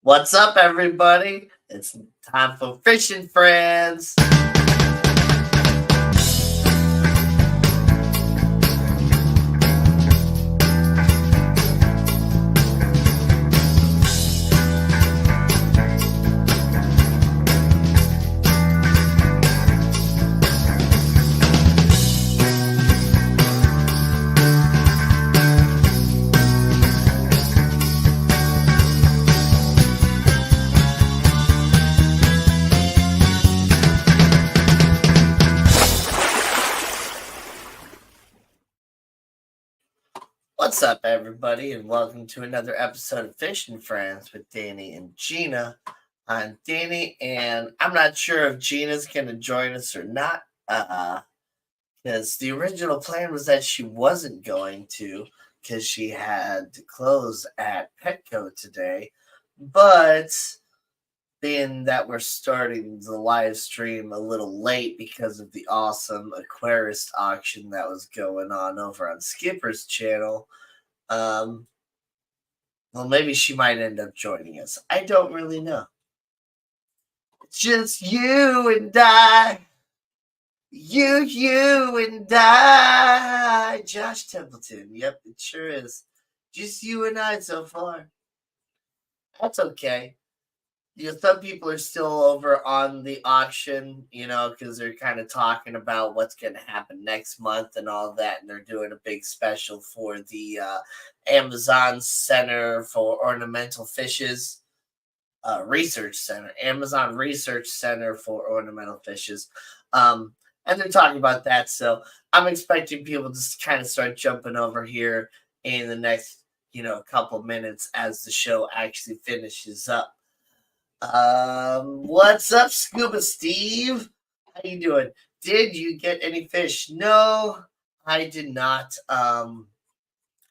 What's up, everybody? It's time for Fishing Friends. What's up, everybody, and welcome to another episode of Fishing Friends with Danny and Gina. I'm Danny, and I'm not sure if Gina's going to join us or not, because the original plan was that she wasn't going to, because she had to close at Petco today. But being that we're starting the live stream a little late because of the awesome Aquarist auction that was going on over on Skipper's channel, well, maybe she might end up joining us. I don't really know. It's just you and I. You and I. Josh Templeton. Yep, it sure is. Just you and I so far. That's okay. Some people are still over on the auction, because they're kind of talking about what's going to happen next month and all that. And they're doing a big special for the Amazon Center for Ornamental Fishes Research Center, Amazon Research Center for Ornamental Fishes. And they're talking about that. So I'm expecting people to kind of start jumping over here in the next, couple minutes as the show actually finishes up. What's up, Scuba Steve? How you doing? Did you get any fish? No, I did not. I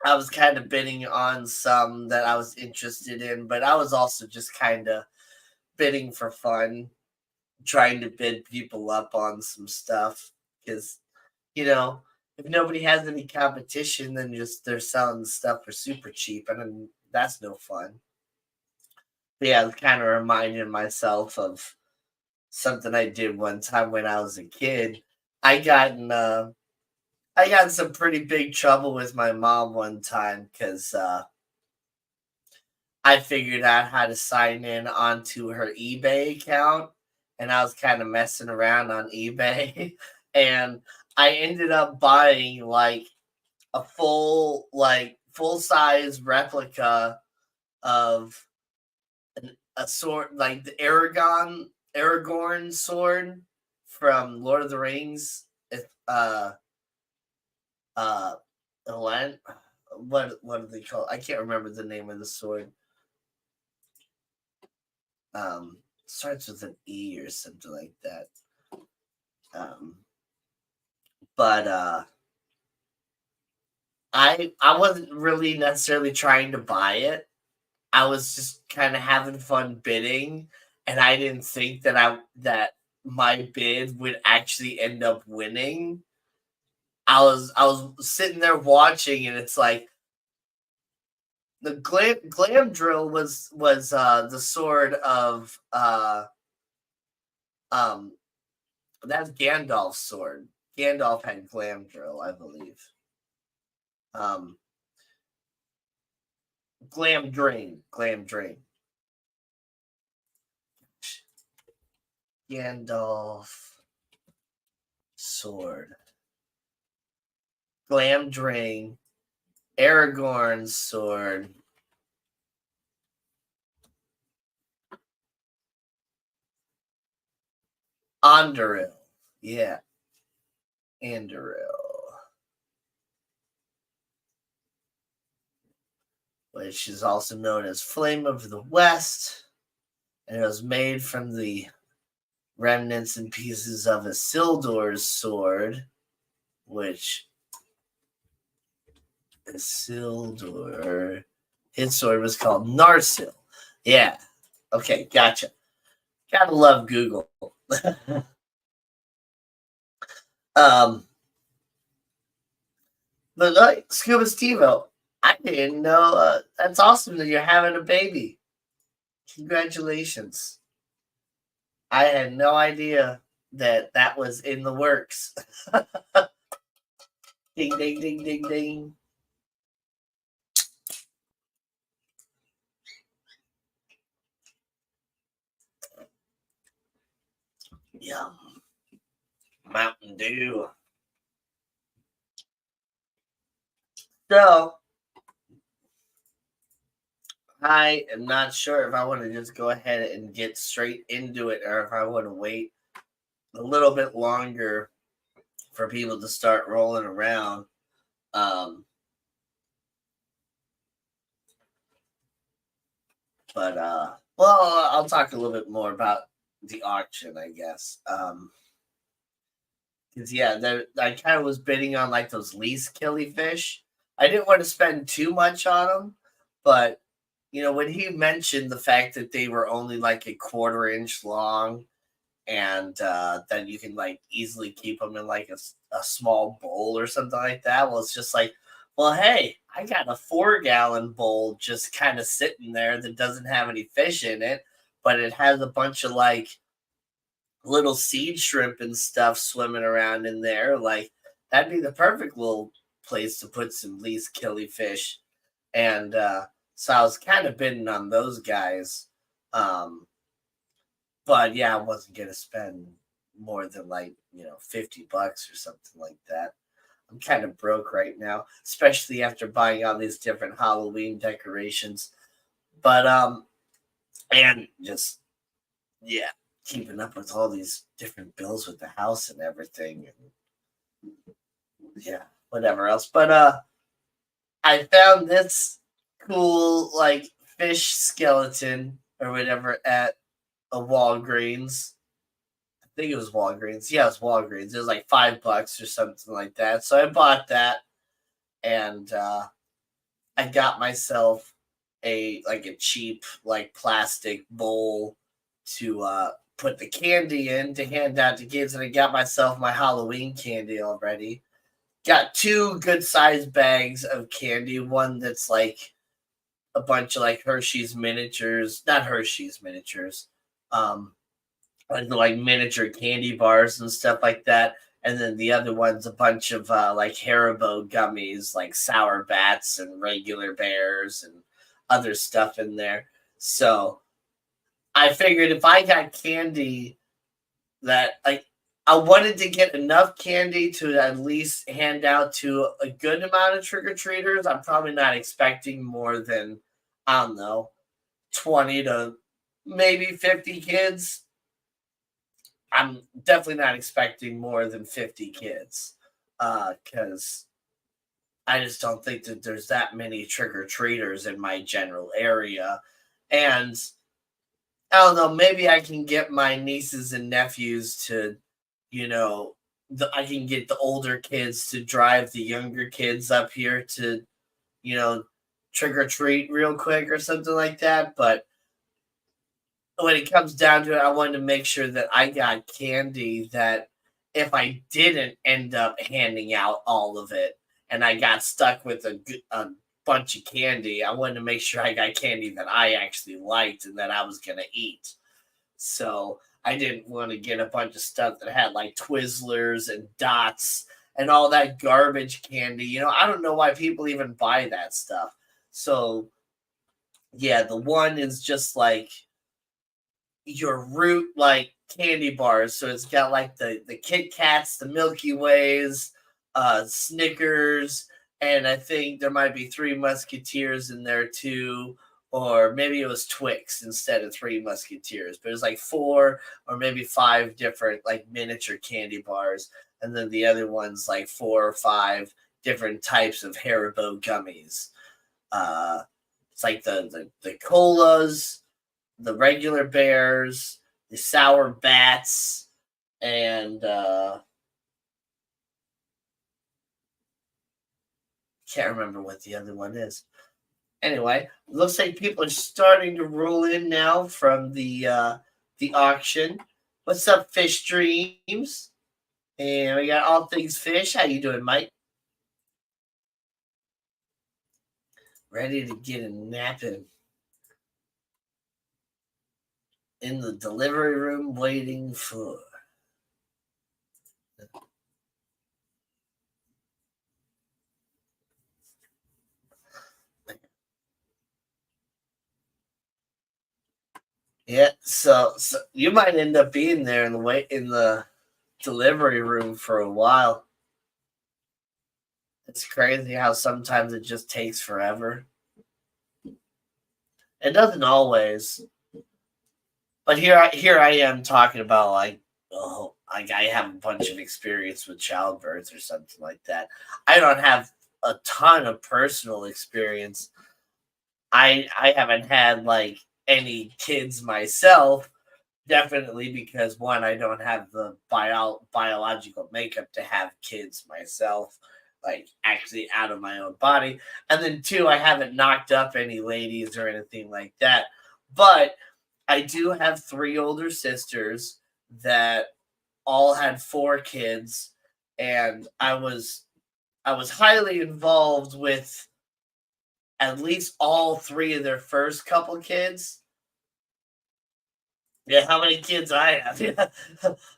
was kind of bidding on some that I was interested in, but I was also just kind of bidding for fun, trying to bid people up on some stuff because, if nobody has any competition, then just they're selling stuff for super cheap, and then that's no fun. But yeah, I was kind of reminding myself of something I did one time when I was a kid. I got in some pretty big trouble with my mom one time because I figured out how to sign in onto her eBay account, and I was kind of messing around on eBay, and I ended up buying like a full size replica of a sword, like the Aragorn sword from Lord of the Rings. What do they call it? I can't remember the name of the sword. Starts with an E or something like that. But I wasn't really necessarily trying to buy it. I was just kind of having fun bidding, and I didn't think that my bid would actually end up winning. I was sitting there watching, and it's like the glam drill was the sword of that's Gandalf's sword. Gandalf had glam drill, I believe. Glam drain. Gandalf sword. Glam drain. Aragorn's sword. Anduril. Yeah. Anduril. Which is also known as Flame of the West. And it was made from the remnants and pieces of Isildur's sword, which Isildur, his sword was called Narsil. Yeah. Okay, gotcha. Gotta love Google. But like Scuba Steve-O, I didn't know. That's awesome that you're having a baby. Congratulations. I had no idea that that was in the works. Ding, ding, ding, ding, ding. Yum. Mountain Dew. So, I am not sure if I want to just go ahead and get straight into it or if I want to wait a little bit longer for people to start rolling around. Um, well, I'll talk a little bit more about the auction, I guess. Because yeah, I kind of was bidding on like those least killy fish. I didn't want to spend too much on them, but when he mentioned the fact that they were only like a quarter-inch long and that you can like easily keep them in like a small bowl or something like that. Well, it's just like, well, hey, I got a 4-gallon bowl just kind of sitting there that doesn't have any fish in it, but it has a bunch of like little seed shrimp and stuff swimming around in there. Like that'd be the perfect little place to put some least killy fish. And so I was kind of bidding on those guys. But yeah, I wasn't gonna spend more than like, $50 or something like that. I'm kind of broke right now, especially after buying all these different Halloween decorations. But and just yeah, keeping up with all these different bills with the house and everything and yeah, whatever else. But I found this cool like fish skeleton or whatever at a Walgreens. I think it was Walgreens. Yeah, it was Walgreens. It was like $5 or something like that. So I bought that and I got myself a cheap like plastic bowl to put the candy in to hand out to kids, and I got myself my Halloween candy already. Got 2 good sized bags of candy. One that's like a bunch of like Hershey's miniatures, not Hershey's miniatures, um, like miniature candy bars and stuff like that. And then the other one's a bunch of like Haribo gummies, like sour bats and regular bears and other stuff in there. So I figured if I got candy that like I wanted to get enough candy to at least hand out to a good amount of trick or treaters. I'm probably not expecting more than, I don't know, 20 to maybe 50 kids. I'm definitely not expecting more than 50 kids because I just don't think that there's that many trick or treaters in my general area. And I don't know, maybe I can get my nieces and nephews to, you know, I can get the older kids to drive the younger kids up here to, you know, trick or treat real quick or something like that. But when it comes down to it, I wanted to make sure that I got candy that if I didn't end up handing out all of it and I got stuck with a bunch of candy, I wanted to make sure I got candy that I actually liked and that I was going to eat. So I didn't want to get a bunch of stuff that had like Twizzlers and Dots and all that garbage candy. I don't know why people even buy that stuff. So yeah, the one is just like your root like candy bars. So it's got like the Kit Kats, the Milky Ways, Snickers, and I think there might be Three Musketeers in there too, or maybe it was Twix instead of Three Musketeers. But it was like 4 or maybe 5 different like miniature candy bars, and then the other ones like 4 or 5 different types of Haribo gummies. It's like the colas, the regular bears, the sour bats, and can't remember what the other one is. Anyway, looks like people are starting to roll in now from the auction. What's up, Fish Dreams? And we got all things fish. How you doing, Mike? Ready to get a napping. in the delivery room waiting for. Yeah, so you might end up being there in the delivery room for a while. It's crazy how sometimes it just takes forever. It doesn't always, but here I am talking about like, oh, like I have a bunch of experience with childbirth or something like that. I don't have a ton of personal experience. I haven't had like any kids myself. Definitely because one, I don't have the biological makeup to have kids myself, like actually out of my own body. And then two, I haven't knocked up any ladies or anything like that. But I do have three older sisters that all had four kids, and I was highly involved with at least all three of their first couple kids. Yeah, how many kids I have? Yeah.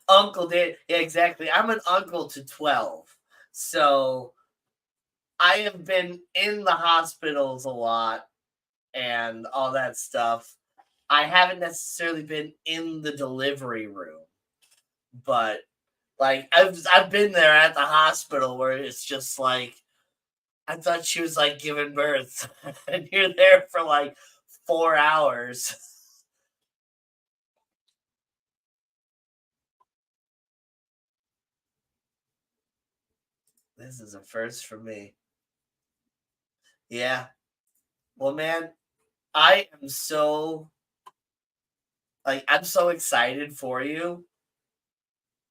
Uncle did. Yeah, exactly. I'm an uncle to 12. So I have been in the hospitals a lot and all that stuff. I haven't necessarily been in the delivery room, but like I've been there at the hospital where it's just like I thought she was like giving birth and you're there for like 4 hours. This is a first for me. Yeah. Well, man, I am so I'm so excited for you.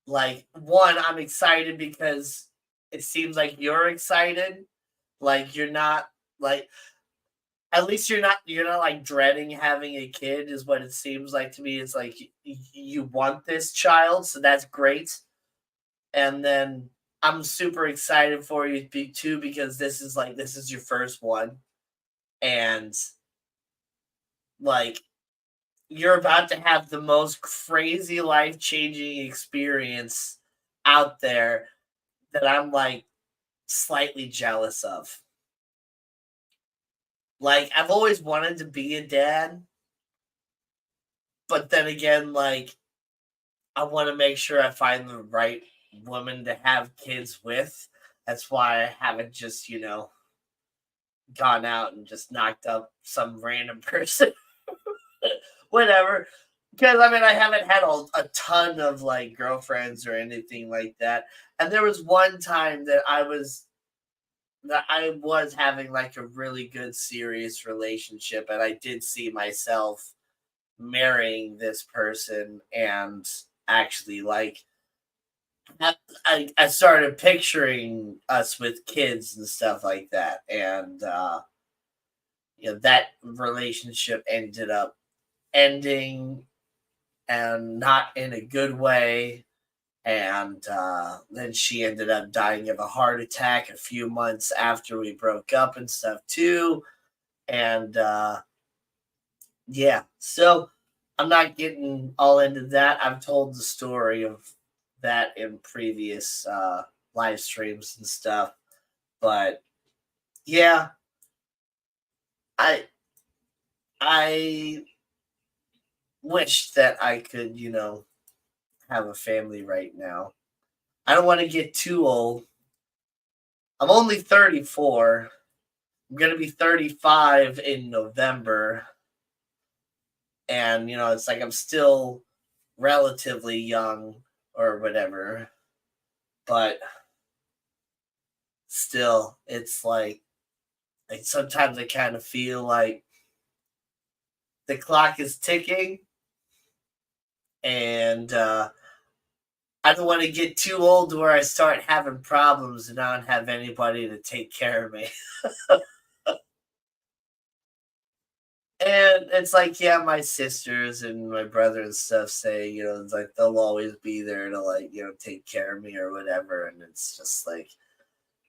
Like one, I'm excited because it seems like you're excited. Like you're not like at least you're not like dreading having a kid is what it seems like to me. It's like you want this child, so that's great. And then I'm super excited for you too because this is your first one and like you're about to have the most crazy life changing experience out there that I'm like slightly jealous of. Like, I've always wanted to be a dad, but then again, like, I want to make sure I find the right woman to have kids with. That's why I haven't just, gone out and just knocked up some random person. Whatever. Because I mean, I haven't had a ton of like girlfriends or anything like that. And there was one time that I was having like a really good serious relationship, and I did see myself marrying this person, and actually like I started picturing us with kids and stuff like that, and that relationship ended up ending and not in a good way. And then she ended up dying of a heart attack a few months after we broke up and stuff too. And yeah, so I'm not getting all into that. I've told the story of that in previous live streams and stuff. But yeah, I I wish that I could, have a family right now. I don't want to get too old. I'm only 34. I'm going to be 35 in November. And, it's like I'm still relatively young or whatever. But still, it's like sometimes I kind of feel like the clock is ticking. And I don't want to get too old where I start having problems and I don't have anybody to take care of me. And it's like, yeah, my sisters and my brother and stuff say, it's like they'll always be there to like, take care of me or whatever. And it's just like,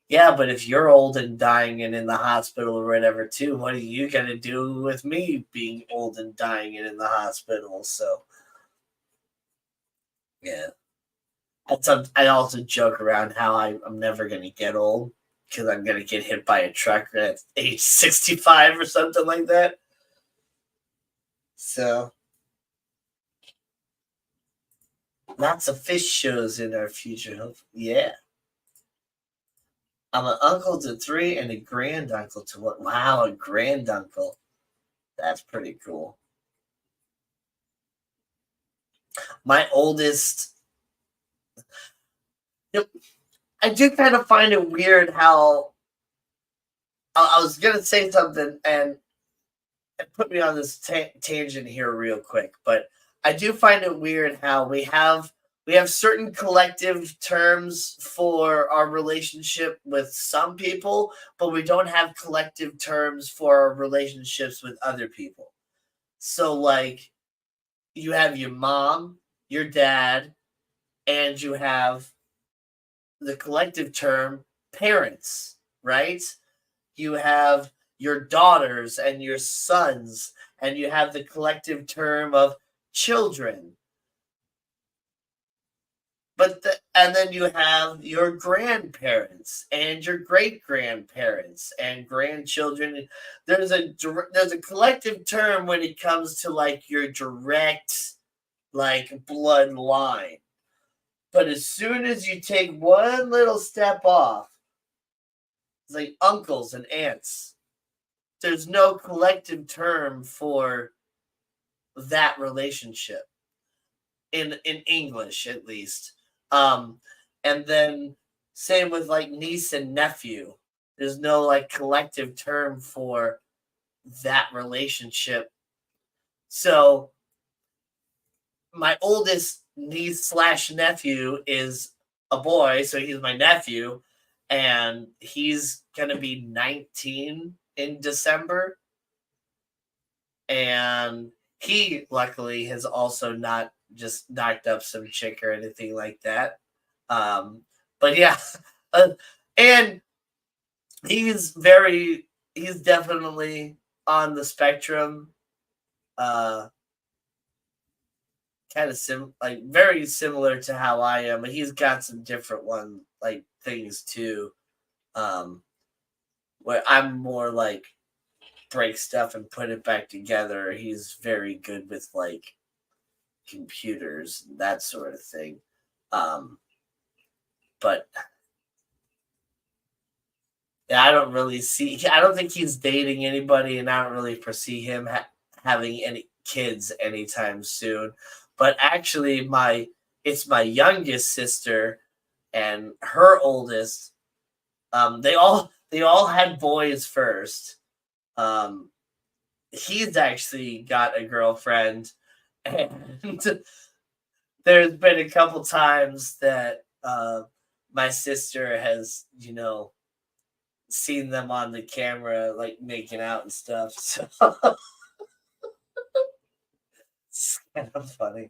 Yeah, but if you're old and dying and in the hospital or whatever too, what are you gonna do with me being old and dying and in the hospital? So yeah. I also joke around how I'm never gonna get old because I'm gonna get hit by a truck at age 65 or something like that. So lots of fish shows in our future. Yeah. I'm an uncle to three and a granduncle to one. Wow, a granduncle. That's pretty cool. My oldest. Yep, I do kind of find it weird how I was gonna say something and it put me on this tangent here real quick, but I do find it weird how we have certain collective terms for our relationship with some people, but we don't have collective terms for our relationships with other people. So like you have your mom, your dad, and you have the collective term parents, right? You have your daughters and your sons, and you have the collective term of children. And then you have your grandparents and your great grandparents and grandchildren. There's a collective term when it comes to like your direct like bloodline. But as soon as you take one little step off, it's like uncles and aunts. There's no collective term for that relationship in English at least. Um, and then same with like niece and nephew. There's no like collective term for that relationship. So my oldest niece slash nephew is a boy, so he's my nephew, and he's gonna be 19 in December. And he luckily has also not just knocked up some chick or anything like that. Um, but yeah, uh, and he's definitely on the spectrum. Uh, kind of like very similar to how I am, but he's got some different one like things too. Um, where I'm more like break stuff and put it back together. He's very good with like computers, that sort of thing. Um, but yeah, I don't think he's dating anybody, and I don't really foresee him having any kids anytime soon. But actually, it's my youngest sister and her oldest. They all had boys first. Um, he's actually got a girlfriend, and there's been a couple times that my sister has, seen them on the camera like making out and stuff. So it's kind of funny.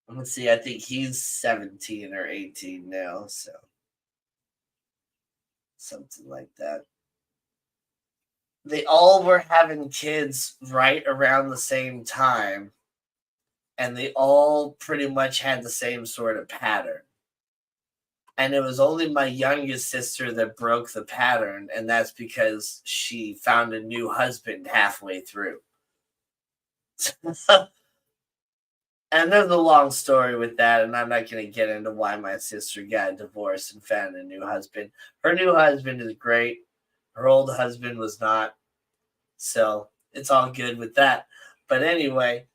Let's see, I think he's 17 or 18 now, so something like that. They all were having kids right around the same time, and they all pretty much had the same sort of pattern. And it was only my youngest sister that broke the pattern, and that's because she found a new husband halfway through. And there's a long story with that, and I'm not going to get into why my sister got divorced and found a new husband. Her new husband is great. Her old husband was not. So it's all good with that. But anyway,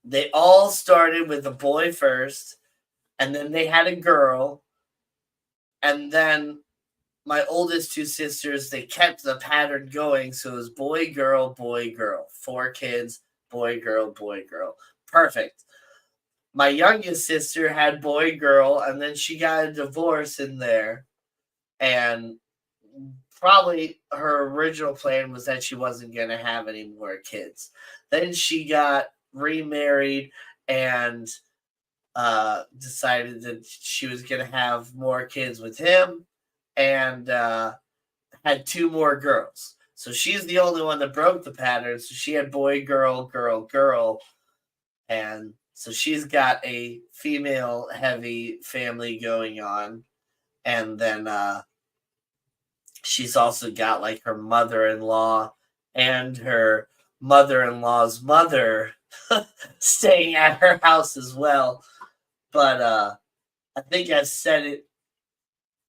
they all started with a boy first, and then they had a girl, and then my oldest two sisters, they kept the pattern going. So it was boy, girl, boy, girl. 4 kids, boy, girl, boy, girl. Perfect. My youngest sister had boy, girl, and then she got a divorce in there. And probably her original plan was that she wasn't going to have any more kids. Then she got remarried and decided that she was going to have more kids with him, and had 2 more girls. So she's the only one that broke the pattern. So she had boy, girl, girl, girl. And so she's got a female heavy family going on. And then she's also got like her mother-in-law and her mother-in-law's mother staying at her house as well. But I think I've said it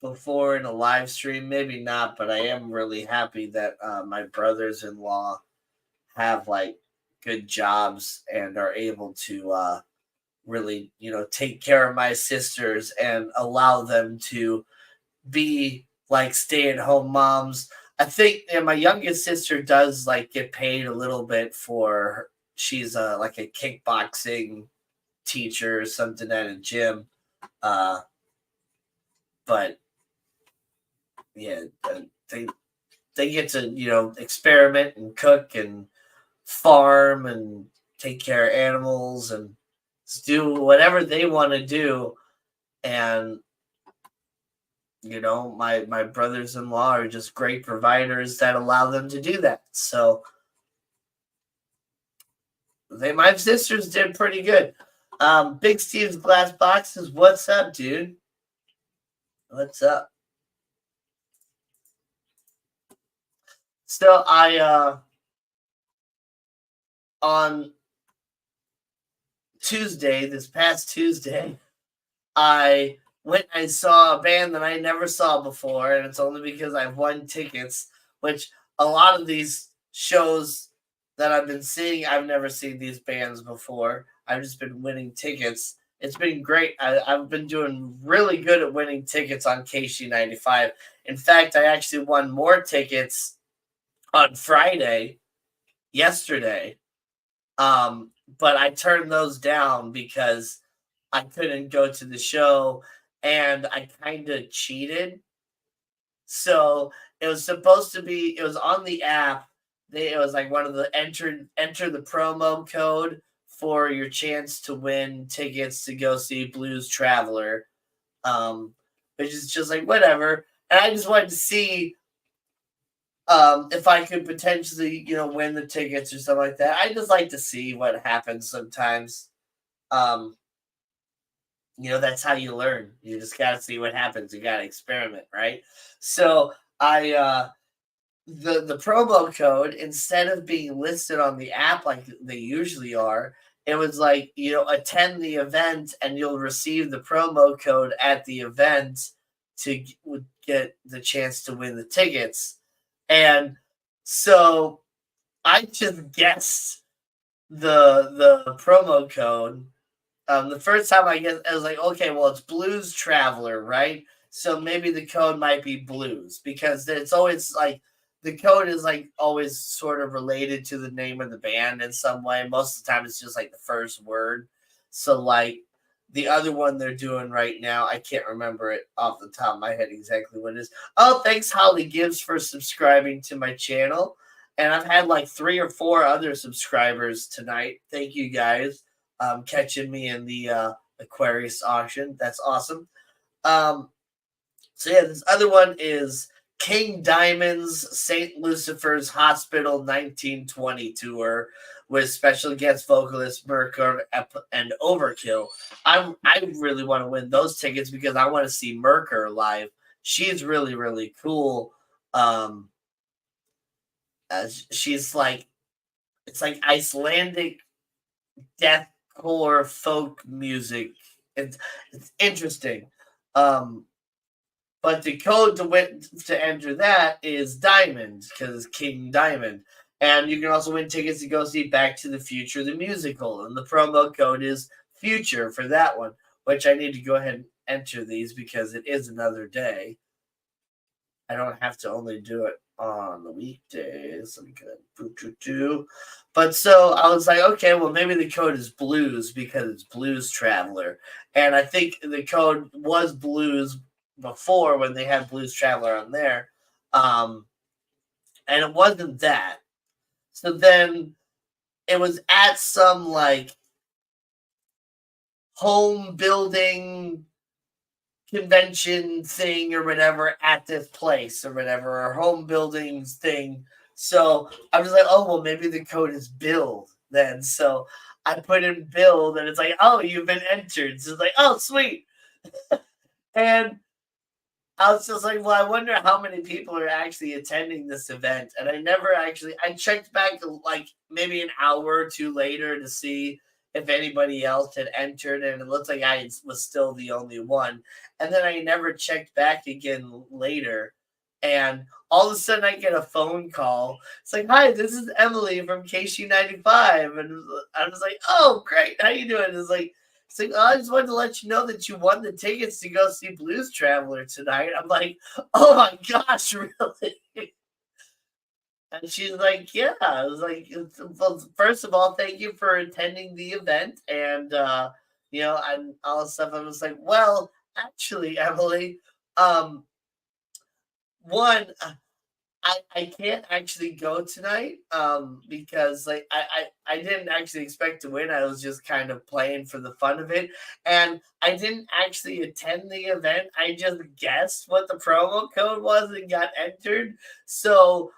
before in a live stream, maybe not, but I am really happy that my brothers-in-law have like good jobs and are able to really, take care of my sisters and allow them to be like stay-at-home moms. I think my youngest sister does like get paid a little bit she's like a kickboxing teacher or something at a gym. But yeah, they get to experiment and cook and farm and take care of animals and do whatever they want to do. And my brothers-in-law are just great providers that allow them to do that. So my sisters did pretty good. Big Steve's Glass Boxes, what's up, dude? What's up? So on Tuesday, this past Tuesday, I went and I saw a band that I never saw before, and it's only because I've won tickets, which a lot of these shows that I've been seeing, I've never seen these bands before. I've just been winning tickets. It's been great. I've been doing really good at winning tickets on KC95. In fact, I actually won more tickets on Friday, yesterday. But I turned those down because I couldn't go to the show and I kind of cheated. So it was supposed to be, it was on the app. It was like one of the enter the promo code for your chance to win tickets to go see Blues Traveler. Which is just like whatever. And I just wanted to see if I could potentially, win the tickets or something like that. I just like to see what happens sometimes. That's how you learn. You just got to see what happens. You got to experiment, right? So the promo code, instead of being listed on the app like they usually are, it was like, attend the event and you'll receive the promo code at the event to get the chance to win the tickets. And so I just guessed the promo code. The first time I was like, okay, well, it's Blues Traveler, right? So maybe the code might be blues, because it's always like the code is like always sort of related to the name of the band in some way. Most of the time it's just like the first word. So like the other one they're doing right now, I can't remember it off the top of my head exactly what it is. Oh, thanks Holly Gibbs for subscribing to my channel. And I've had like 3 or 4 other subscribers tonight. Thank you guys. Catching me in the Aquarius auction. That's awesome. So yeah, this other one is King Diamond's St. Lucifer's Hospital 1920 tour with special guest vocalist Merker and Overkill. I really want to win those tickets because I want to see Merker live. She's really, really cool. She's like, it's like Icelandic deathcore folk music. It's interesting. But the code to enter that is Diamond, because it's King Diamond. And you can also win tickets to go see Back to the Future, the musical. And the promo code is Future for that one, which I need to go ahead and enter these because it is another day. I don't have to only do it on the weekdays. I'm good. But so I was like, okay, well, maybe the code is blues because it's Blues Traveler. And I think the code was blues before when they had Blues Traveler on there. And it wasn't that. So then it was at some like home building convention thing or whatever at this place or whatever, or home buildings thing. So I was like, oh, well, maybe the code is build then. So I put in build and it's like, oh, you've been entered. So it's like, oh, sweet. And I was just like, well, I wonder how many people are actually attending this event. And I checked back like maybe an hour or two later to see if anybody else had entered. And it looked like I was still the only one. And then I never checked back again later. And all of a sudden I get a phone call. It's like, hi, this is Emily from KC95. And I was like, oh, great. How you doing? It's like, oh, I just wanted to let you know that you won the tickets to go see Blues Traveler tonight. I'm like, oh my gosh, really? And she's like, yeah. I was like, well, first of all, thank you for attending the event. And, and all this stuff. I was like, well, actually, Emily, one, I can't actually go tonight because like I didn't actually expect to win. I was just kind of playing for the fun of it. And I didn't actually attend the event. I just guessed what the promo code was and got entered. So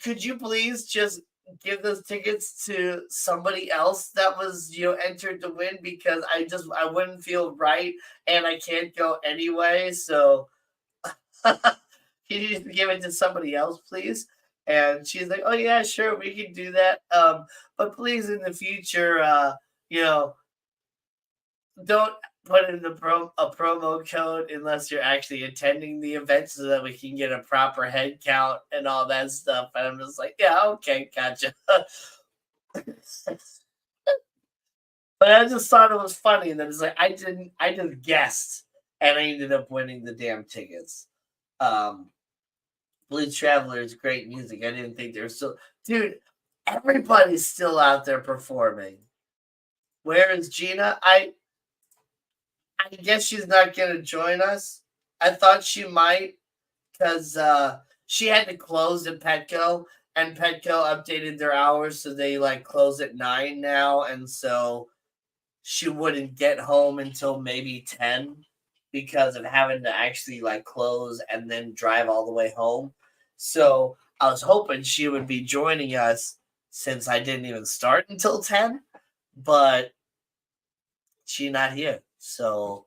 could you please just give those tickets to somebody else that was entered to win, because I wouldn't feel right and I can't go anyway. So can you just give it to somebody else, please? And she's like, oh yeah, sure, we can do that. But please in the future, don't put in a promo code unless you're actually attending the event so that we can get a proper head count and all that stuff. And I'm just like, yeah, okay, gotcha. But I just thought it was funny, and then it's like I just guessed and I ended up winning the damn tickets. Blues Traveler is great music. I didn't think they were still, dude. Everybody's still out there performing. Where is Gina? I guess she's not gonna join us. I thought she might, because she had to close at Petco, and Petco updated their hours, so they like close at 9 now, and so she wouldn't get home until maybe 10 because of having to actually like close and then drive all the way home. So I was hoping she would be joining us since I didn't even start until 10, but she's not here. So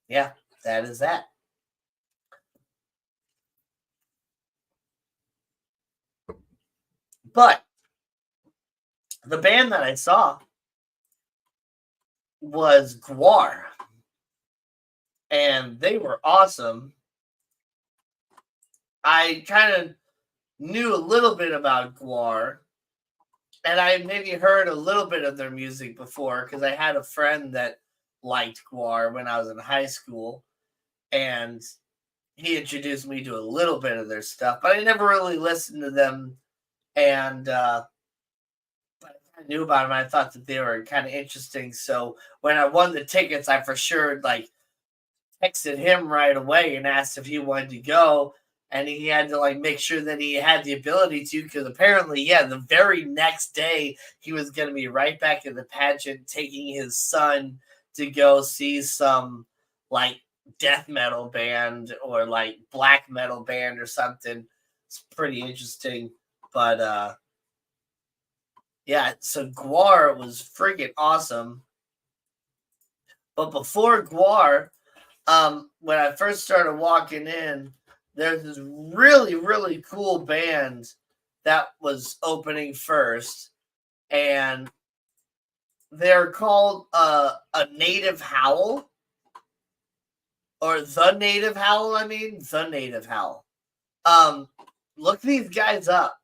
yeah, that is that. But the band that I saw was Guar, and they were awesome. I kind of knew a little bit about Guar, and I maybe heard a little bit of their music before because I had a friend that liked Guar when I was in high school, and he introduced me to a little bit of their stuff, but I never really listened to them. And but I knew about them. I thought that they were kind of interesting. So when I won the tickets, I for sure like texted him right away and asked if he wanted to go. And he had to like make sure that he had the ability to, because apparently, yeah, the very next day he was going to be right back in the pageant, taking his son to go see some like death metal band or like black metal band or something. It's pretty interesting. But yeah, so Guar was freaking awesome. But before Guar, when I first started walking in, there's this really, really cool band that was opening first, and they're called a Native Howl, or the Native Howl. I mean, the Native Howl. Look these guys up.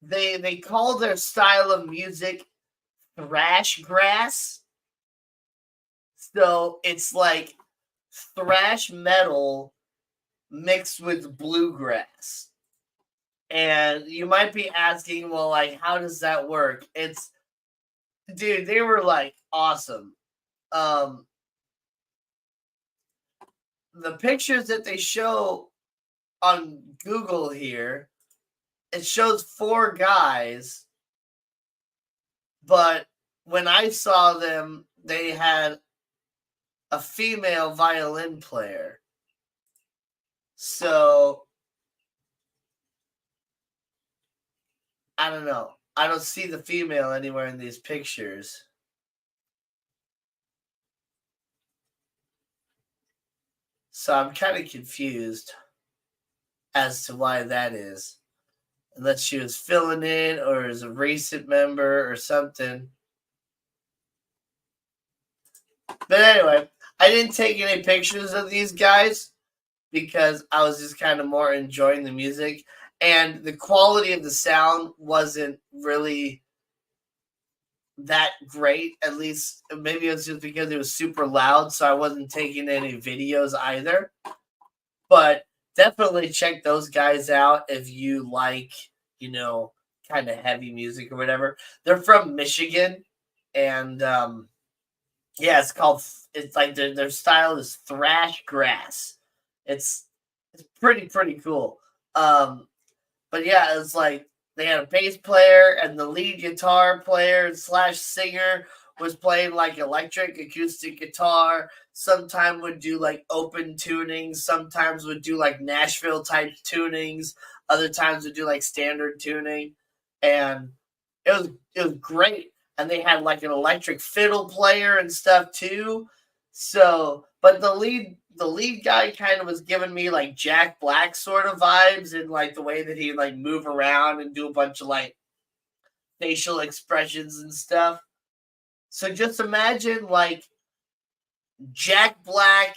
They call their style of music thrash grass. So it's like thrash metal mixed with bluegrass. And you might be asking, well, like, how does that work? Dude, they were like awesome. The pictures that they show on Google here, it shows 4 guys, but when I saw them, they had a female violin player. So I don't know. I don't see the female anywhere in these pictures. So I'm kind of confused as to why that is. Unless she was filling in or is a recent member or something. But anyway, I didn't take any pictures of these guys because I was just kind of more enjoying the music. And the quality of the sound wasn't really that great. At least maybe it was just because it was super loud, so I wasn't taking any videos either. But definitely check those guys out if you like, kind of heavy music or whatever. They're from Michigan, and yeah, it's like their style is thrash grass. It's pretty cool. But yeah, it's like they had a bass player and the lead guitar player slash singer was playing like electric acoustic guitar. Sometimes would do like open tunings. Sometimes would do like Nashville type tunings. Other times would do like standard tuning, and it was great. And they had like an electric fiddle player and stuff too. So, but the lead guy kind of was giving me like Jack Black sort of vibes, and like the way that he like move around and do a bunch of like facial expressions and stuff. So just imagine like Jack Black,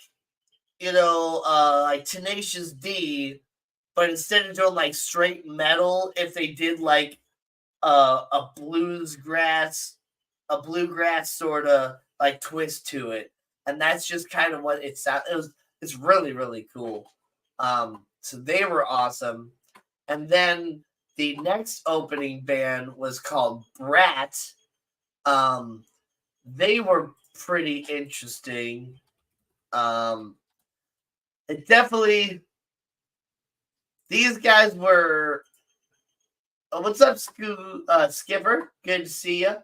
like Tenacious D, but instead of doing like straight metal, if they did like a bluegrass sort of like twist to it, and that's just kind of what it's really cool. So they were awesome, and then the next opening band was called Brat. They were pretty interesting. It definitely these guys were. What's up, Skipper? Good to see you.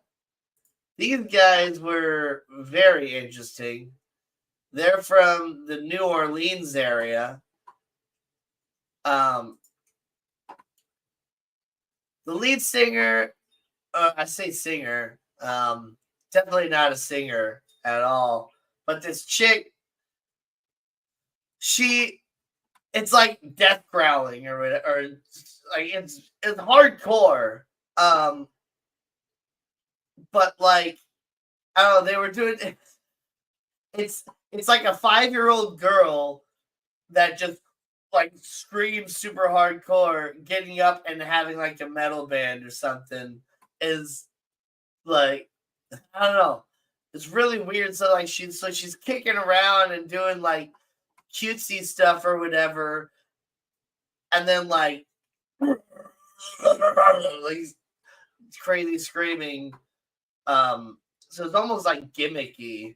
These guys were very interesting. They're from the New Orleans area. The lead singer, I say singer, definitely not a singer at all. But this chick, it's like death growling or whatever, or like it's hardcore. But like I don't know, they were doing it's like a 5-year-old girl that just like screams super hardcore, getting up and having like a metal band or something is like I don't know. It's really weird. So like she's kicking around and doing like cutesy stuff or whatever, and then like crazy screaming. So it's almost like gimmicky.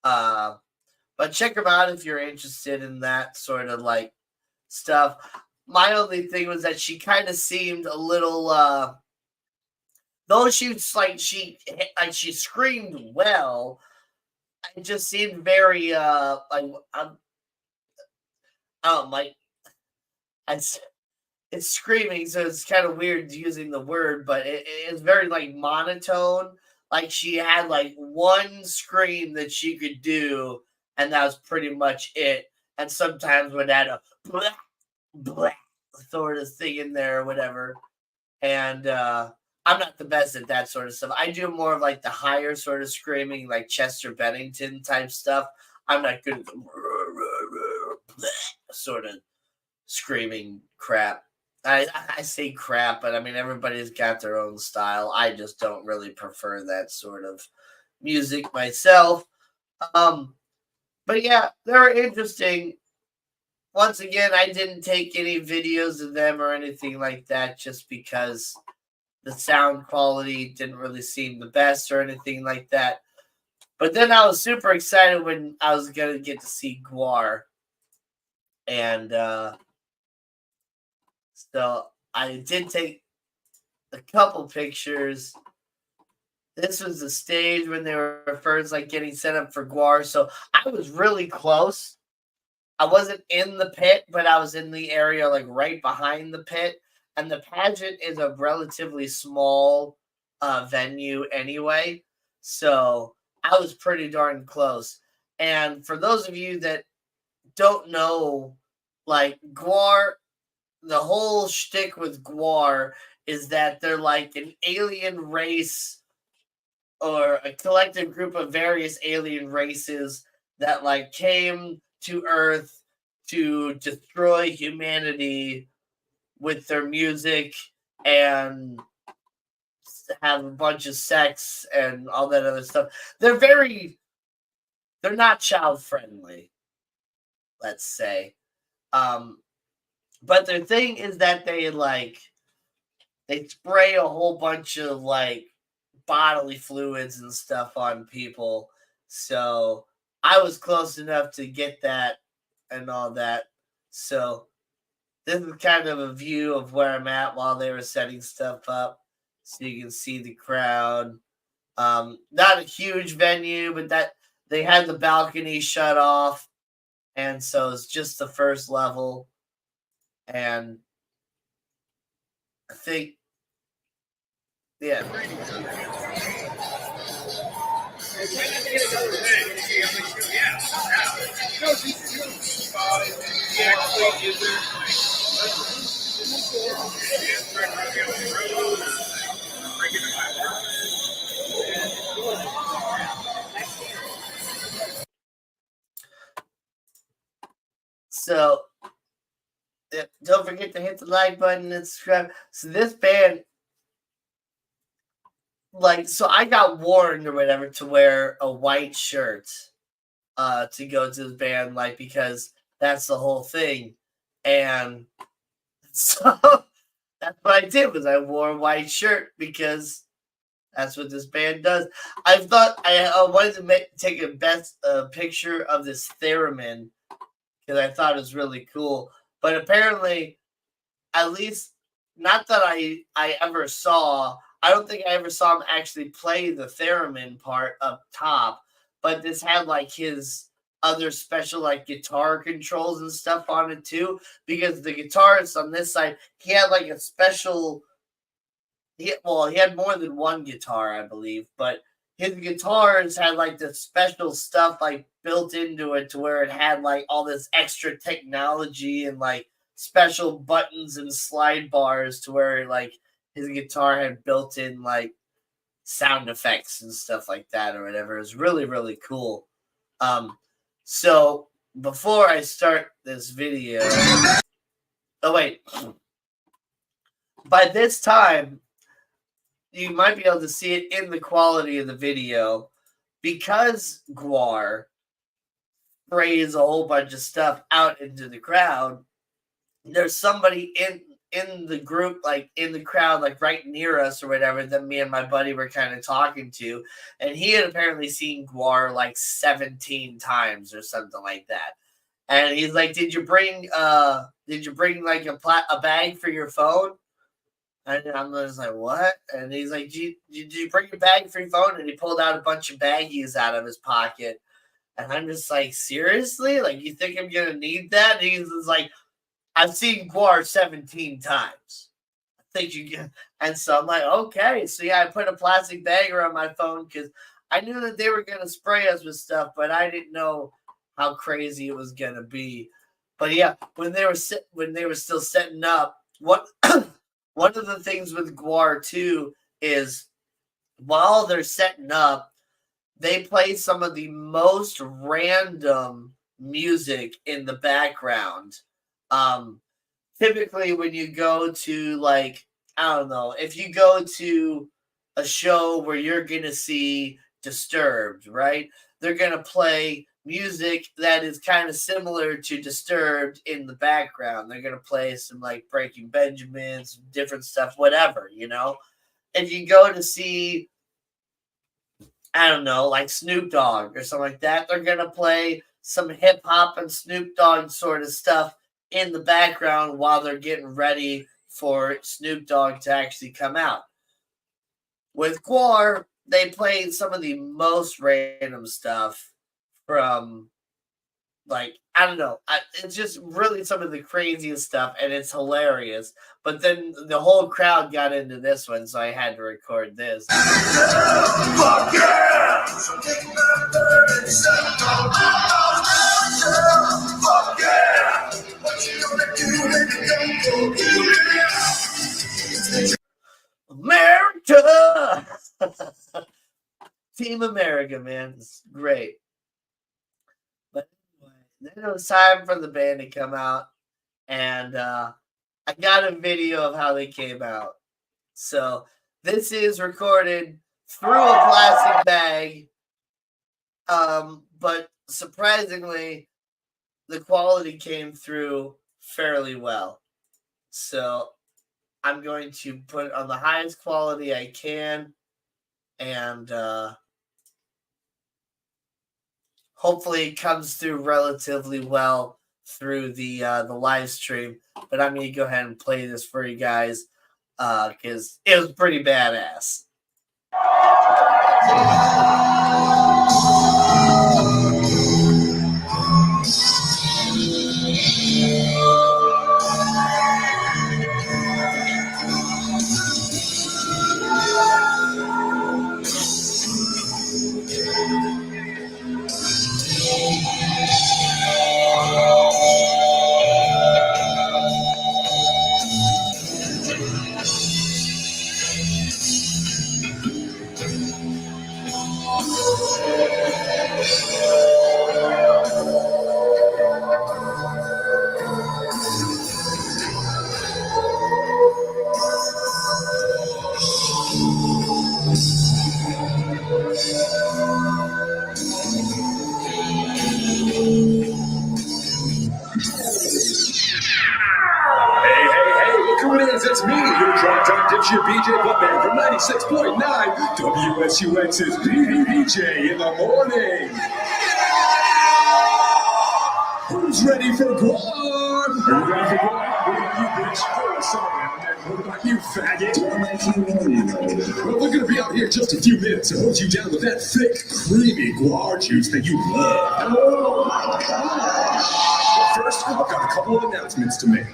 But check them out if you're interested in that sort of like stuff. My only thing was that she kind of seemed a little though she screamed well, it just seemed very like I don't like it's screaming, so it's kind of weird using the word, but it's very like monotone. Like she had like one scream that she could do, and that was pretty much it. And sometimes would add a blah, blah sort of thing in there or whatever. And I'm not the best at that sort of stuff. I do more of like the higher sort of screaming, like Chester Bennington type stuff. I'm not good at the sort of screaming crap. I say crap, but I mean everybody's got their own style. I just don't really prefer that sort of music myself. But yeah, they're interesting. Once again, I didn't take any videos of them or anything like that just because the sound quality didn't really seem the best or anything like that. But then I was super excited when I was going to get to see Guar. And so I did take a couple pictures. This was the stage when they were first like getting set up for GWAR. So I was really close. I wasn't in the pit, but I was in the area like right behind the pit. And the pageant is a relatively small venue anyway. So I was pretty darn close. And for those of you that don't know, like GWAR, the whole shtick with GWAR is that they're like an alien race or a collective group of various alien races that like came to Earth to destroy humanity with their music and have a bunch of sex and all that other stuff. They're not child friendly, let's say. But their thing is that they spray a whole bunch of like bodily fluids and stuff on people. So I was close enough to get that and all that. So this is kind of a view of where I'm at while they were setting stuff up. So you can see the crowd. Not a huge venue, but that they had the balcony shut off. And so it's just the first level. And I think, yeah. So don't forget to hit the like button and subscribe. So this band, like, so I got warned or whatever to wear a white shirt to go to this band, like, because that's the whole thing. And so that's what I did, was I wore a white shirt because that's what this band does. I thought I wanted to take a picture of this theremin because I thought it was really cool. But apparently, at least not that I ever saw. I don't think I ever saw him actually play the theremin part up top. But this had like his other special like guitar controls and stuff on it too. Because the guitarist on this side, he had like a special. He had more than one guitar, I believe, but his guitars had like the special stuff like built into it to where it had like all this extra technology and like special buttons and slide bars to where like his guitar had built in like sound effects and stuff like that or whatever. It was really, really cool. So before I start this video, oh wait, by this time, you might be able to see it in the quality of the video because GWAR sprays a whole bunch of stuff out into the crowd. There's somebody in the group, like in the crowd, like right near us or whatever, that me and my buddy were kind of talking to, and he had apparently seen GWAR like 17 times or something like that. And he's like, "Did you bring like a bag for your phone?" And I'm just like, "What?" And he's like, did you bring your bag for your phone? And he pulled out a bunch of baggies out of his pocket. And I'm just like, seriously? Like, you think I'm going to need that? And he's just like, "I've seen GWAR 17 times. I think you get." And so I'm like, okay. So yeah, I put a plastic bag around my phone because I knew that they were going to spray us with stuff, but I didn't know how crazy it was going to be. But yeah, when they were still setting up, what one of the things with GWAR too is while they're setting up, they play some of the most random music in the background. Typically when you go to like, I don't know, if you go to a show where you're going to see Disturbed, right? They're going to play music that is kind of similar to Disturbed in the background. They're going to play some like Breaking Benjamins, different stuff, whatever, you know? If you go to see, I don't know, like Snoop Dogg or something like that, they're going to play some hip hop and Snoop Dogg sort of stuff in the background while they're getting ready for Snoop Dogg to actually come out. With GWAR, they play some of the most random stuff from, like, I don't know. It's just really some of the craziest stuff, and it's hilarious. But then the whole crowd got into this one, so I had to record this. Fuck yeah! Fuck yeah! What you gonna do when you go? America! Team America, man. It's great. But anyway, then it was time for the band to come out, and I got a video of how they came out. So this is recorded through a plastic bag, but surprisingly, the quality came through fairly well. So I'm going to put it on the highest quality I can, and hopefully it comes through relatively well through the live stream. But I'm going to go ahead and play this for you guys because it was pretty badass. It's me, your drive-time dipshit BJ Buttman from 96.9 WSUX's BJ in the morning. Who's ready for Guam? Are you ready for Guam? What about you, bitch? Oh, sorry, what about you, faggot? Well, we're gonna be out here in just a few minutes to hold you down with that thick, creamy guar juice that you love. Oh my gosh! First, I've got a couple of announcements to make.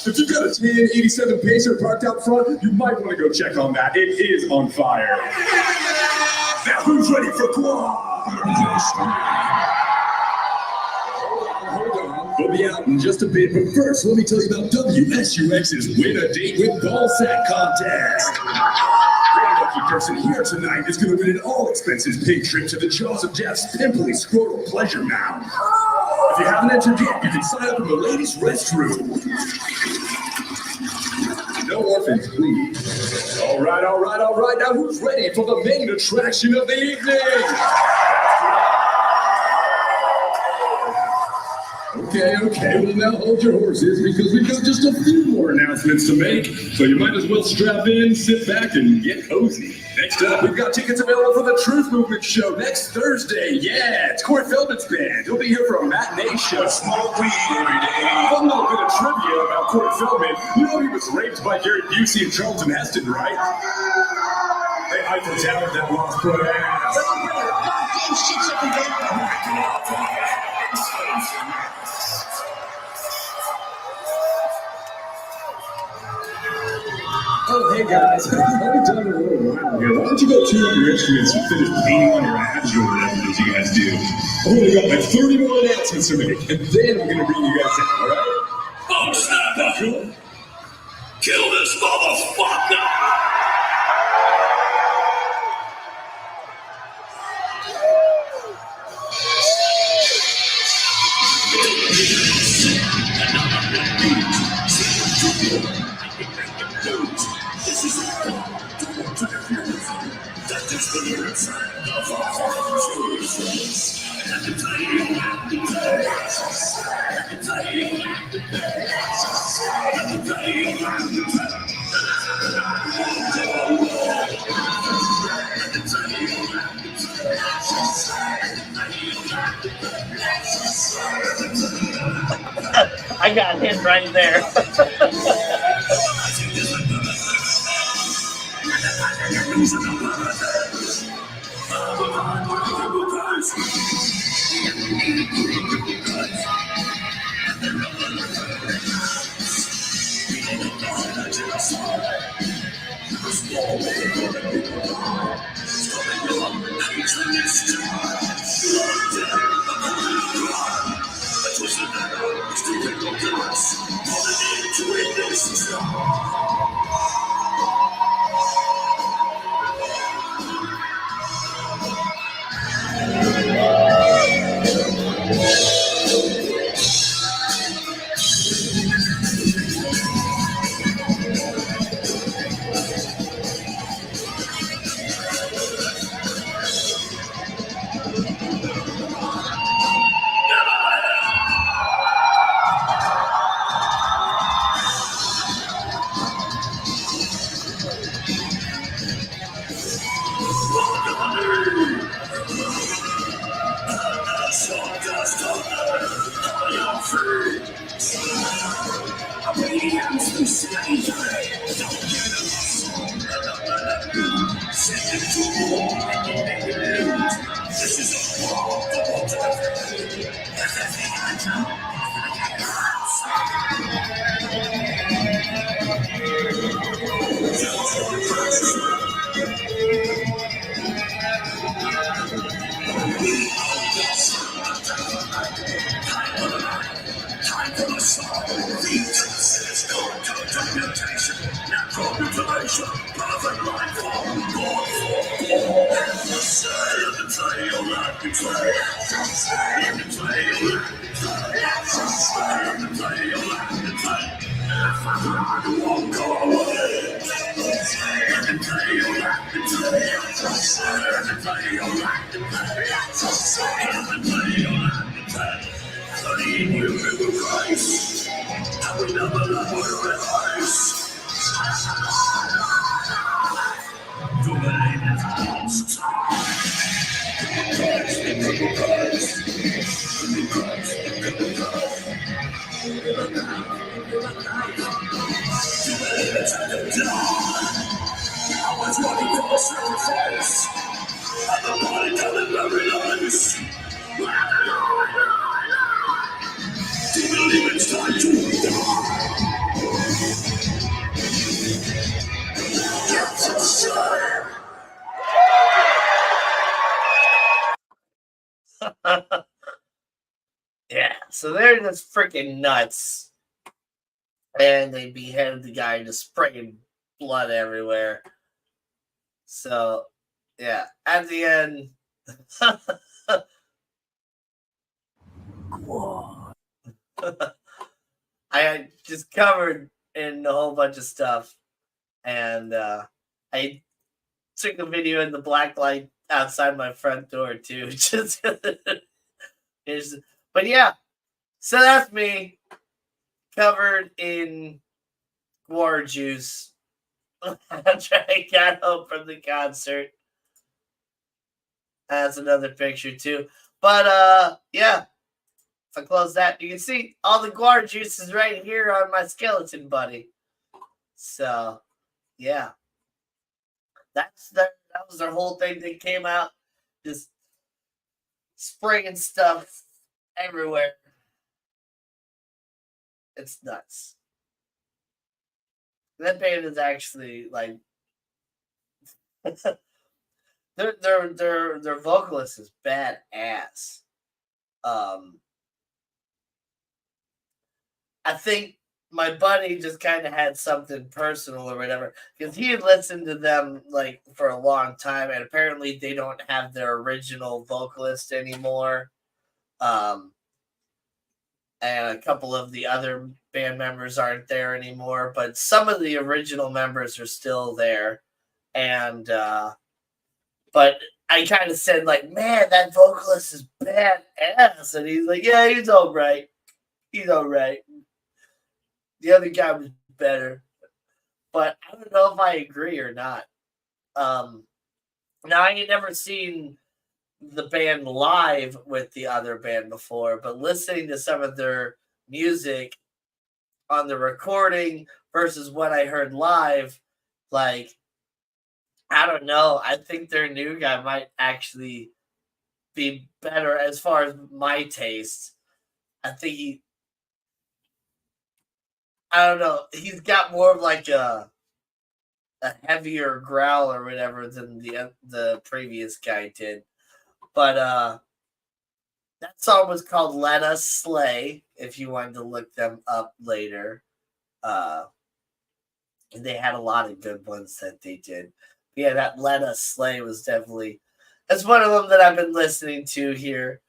If you've got a 1087 Pacer parked out front, you might want to go check on that. It is on fire. Now, who's ready for Guam? Hold on. We'll be out in just a bit, but first, let me tell you about WSUX's Win a Date with Ballsack contest. One lucky person here tonight is going to win an all-expenses-paid trip to the jaws of death's pimply scrotal pleasure mound. If you haven't entered yet, you can sign up in the ladies' restroom. No orphans, please. All right. Now, who's ready for the main attraction of the evening? Okay. Well, now hold your horses because we've got just a few more announcements to make. So you might as well strap in, sit back, and get cozy. Next up, we've got tickets available for the Truth Movement show next Thursday. Yeah, it's Corey Feldman's band. He'll be here for a matinee show. Smoke weed every day. One little bit of trivia about Corey Feldman. You know he was raped by Gary Busey and Charlton Heston, right? They hyped the town with that lost foot ass. Oh, hey guys, I've been done a little while here. Why don't you go tune up your instruments and finish beating on your abs or whatever it is you guys do? I've only got like 30 more announcements to make, and then I'm gonna bring you guys in, alright? Oh, snap, that's cool. Kill this motherfucker! I got hit right there. Yeah, so they're just freaking nuts. And they beheaded the guy, just spraying blood everywhere. So, yeah, at the end, I just covered in a whole bunch of stuff. And I took a video in the black light outside my front door, too. But yeah, so that's me covered in guar juice after I got home from the concert. That's another picture too. But yeah, if I close that, you can see all the guar juice is right here on my skeleton buddy. So yeah. That was their whole thing. They came out just spraying stuff everywhere. It's nuts. That band is actually like their vocalist is badass. I think my buddy just kind of had something personal or whatever because he had listened to them like for a long time, and apparently they don't have their original vocalist anymore. And a couple of the other band members aren't there anymore, but some of the original members are still there. And but I kind of said like, man, that vocalist is badass, and he's like, yeah, he's all right. He's all right. The other guy was better, but I don't know if I agree or not. Now I ain't never seen the band live with the other band before, but listening to some of their music on the recording versus what I heard live, like I don't know. I think their new guy might actually be better as far as my taste. I think I don't know. He's got more of like a heavier growl or whatever than the previous guy did. But that song was called "Let Us Slay." If you wanted to look them up later, uh, they had a lot of good ones that they did. But yeah, that "Let Us Slay" was definitely that's one of them that I've been listening to here.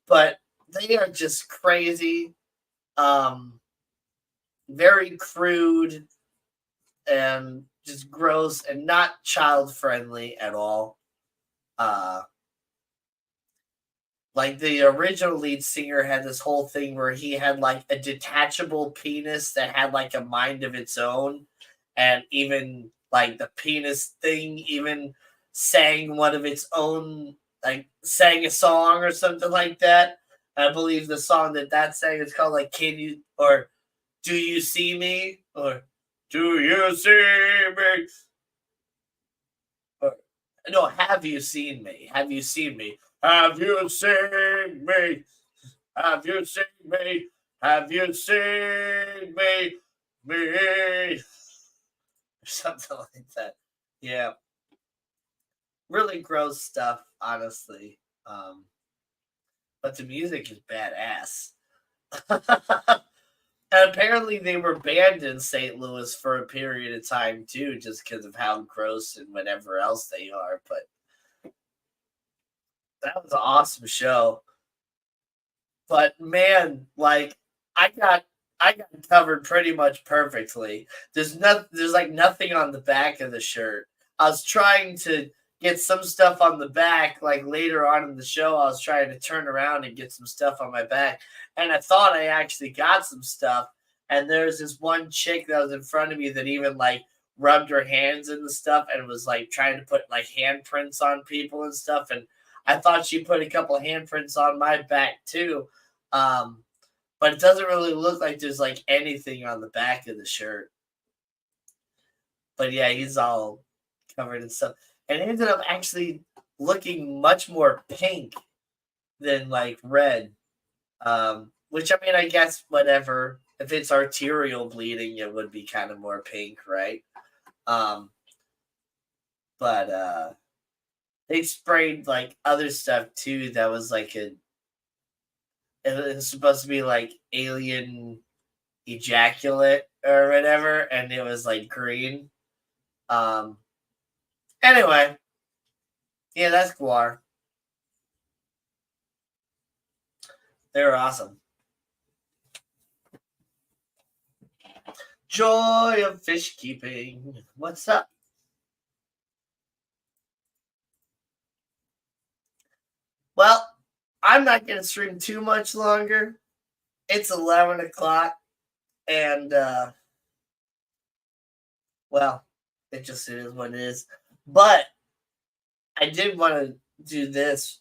But they are just crazy, um, very crude, and just gross and not child friendly at all. Uh, like the original lead singer had this whole thing where he had like a detachable penis that had like a mind of its own, and even like the penis thing even sang one of its own, like sang a song or something like that. I believe the song that sang is called like "Can You" or "Do You See Me" or "Do You See Me" or no, "Have You Seen Me? Have you seen me? Have you seen me? Have you seen me? Have you seen me? Me." Something like that. Yeah, really gross stuff, honestly. But the music is badass. And apparently, they were banned in St. Louis for a period of time too, just because of how gross and whatever else they are. But that was an awesome show. But man, like I got I got covered pretty much perfectly. There's like nothing on the back of the shirt. I was trying to get some stuff on the back, like later on in the show, I was trying to turn around and get some stuff on my back. And I thought I actually got some stuff. And there's this one chick that was in front of me that even like rubbed her hands in the stuff and was like trying to put like handprints on people and stuff. And I thought she put a couple handprints on my back too. Um, but it doesn't really look like there's like anything on the back of the shirt. But yeah, he's all covered in stuff. And it ended up actually looking much more pink than like red. Which I mean, I guess whatever. If it's arterial bleeding, it would be kind of more pink, right? Um, but they sprayed like other stuff too that was like it was supposed to be like alien ejaculate or whatever, and it was like green. Um anyway, yeah, that's Guar. They're awesome. Joy of fish keeping. What's up? Well, I'm not gonna stream too much longer. It's 11 o'clock, and well, it just is what it is. But I did want to do this.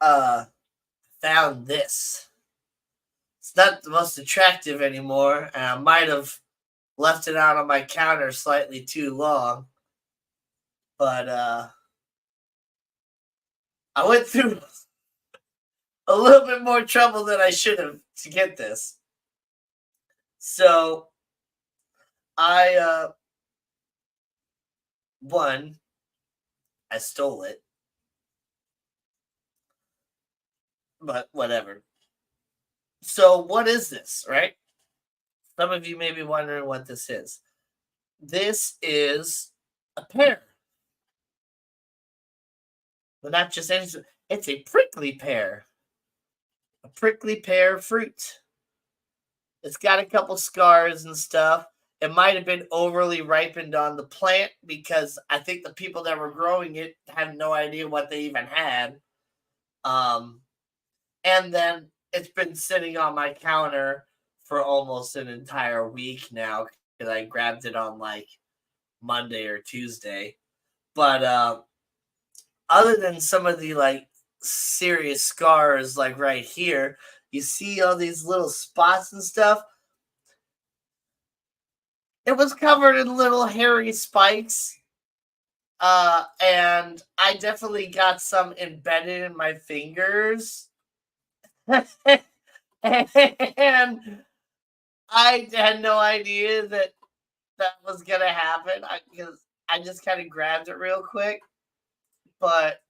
Uh Found this. It's not the most attractive anymore, and I might have left it out on my counter slightly too long. But I went through a little bit more trouble than I should have to get this. So I one, I stole it, but whatever. So what is this, right? Some of you may be wondering what this is. This is a pear. But not just any, it's a prickly pear. A prickly pear fruit. It's got a couple scars and stuff. It might have been overly ripened on the plant because I think the people that were growing it had no idea what they even had. Um, and then it's been sitting on my counter for almost an entire week now because I grabbed it on like Monday or Tuesday. But other than some of the like serious scars, like right here, you see all these little spots and stuff. It was covered in little hairy spikes. And I definitely got some embedded in my fingers. And I had no idea that was gonna happen because I just kind of grabbed it real quick. But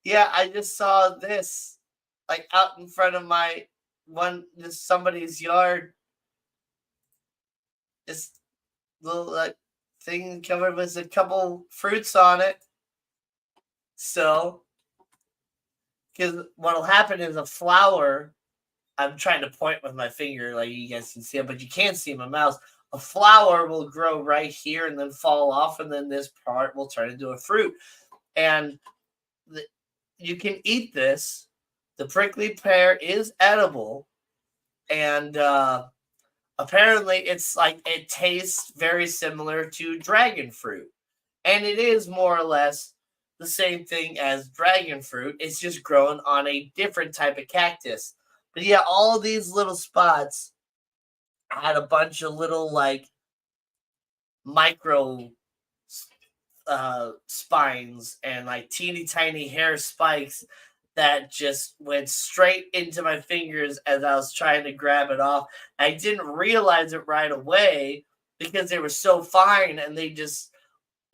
yeah, I just saw this like out in front of my somebody's yard. This little like thing covered with a couple fruits on it. So, because what'll happen is a flower. I'm trying to point with my finger, like you guys can see it, but you can't see my mouse. A flower will grow right here and then fall off, and then this part will turn into a fruit. And you can eat this. The prickly pear is edible, and apparently it's like it tastes very similar to dragon fruit, and it is more or less the same thing as dragon fruit. It's just grown on a different type of cactus. But yeah, all these little spots had a bunch of little like micro spines and like teeny tiny hair spikes that just went straight into my fingers as I was trying to grab it off. I didn't realize it right away because they were so fine and they just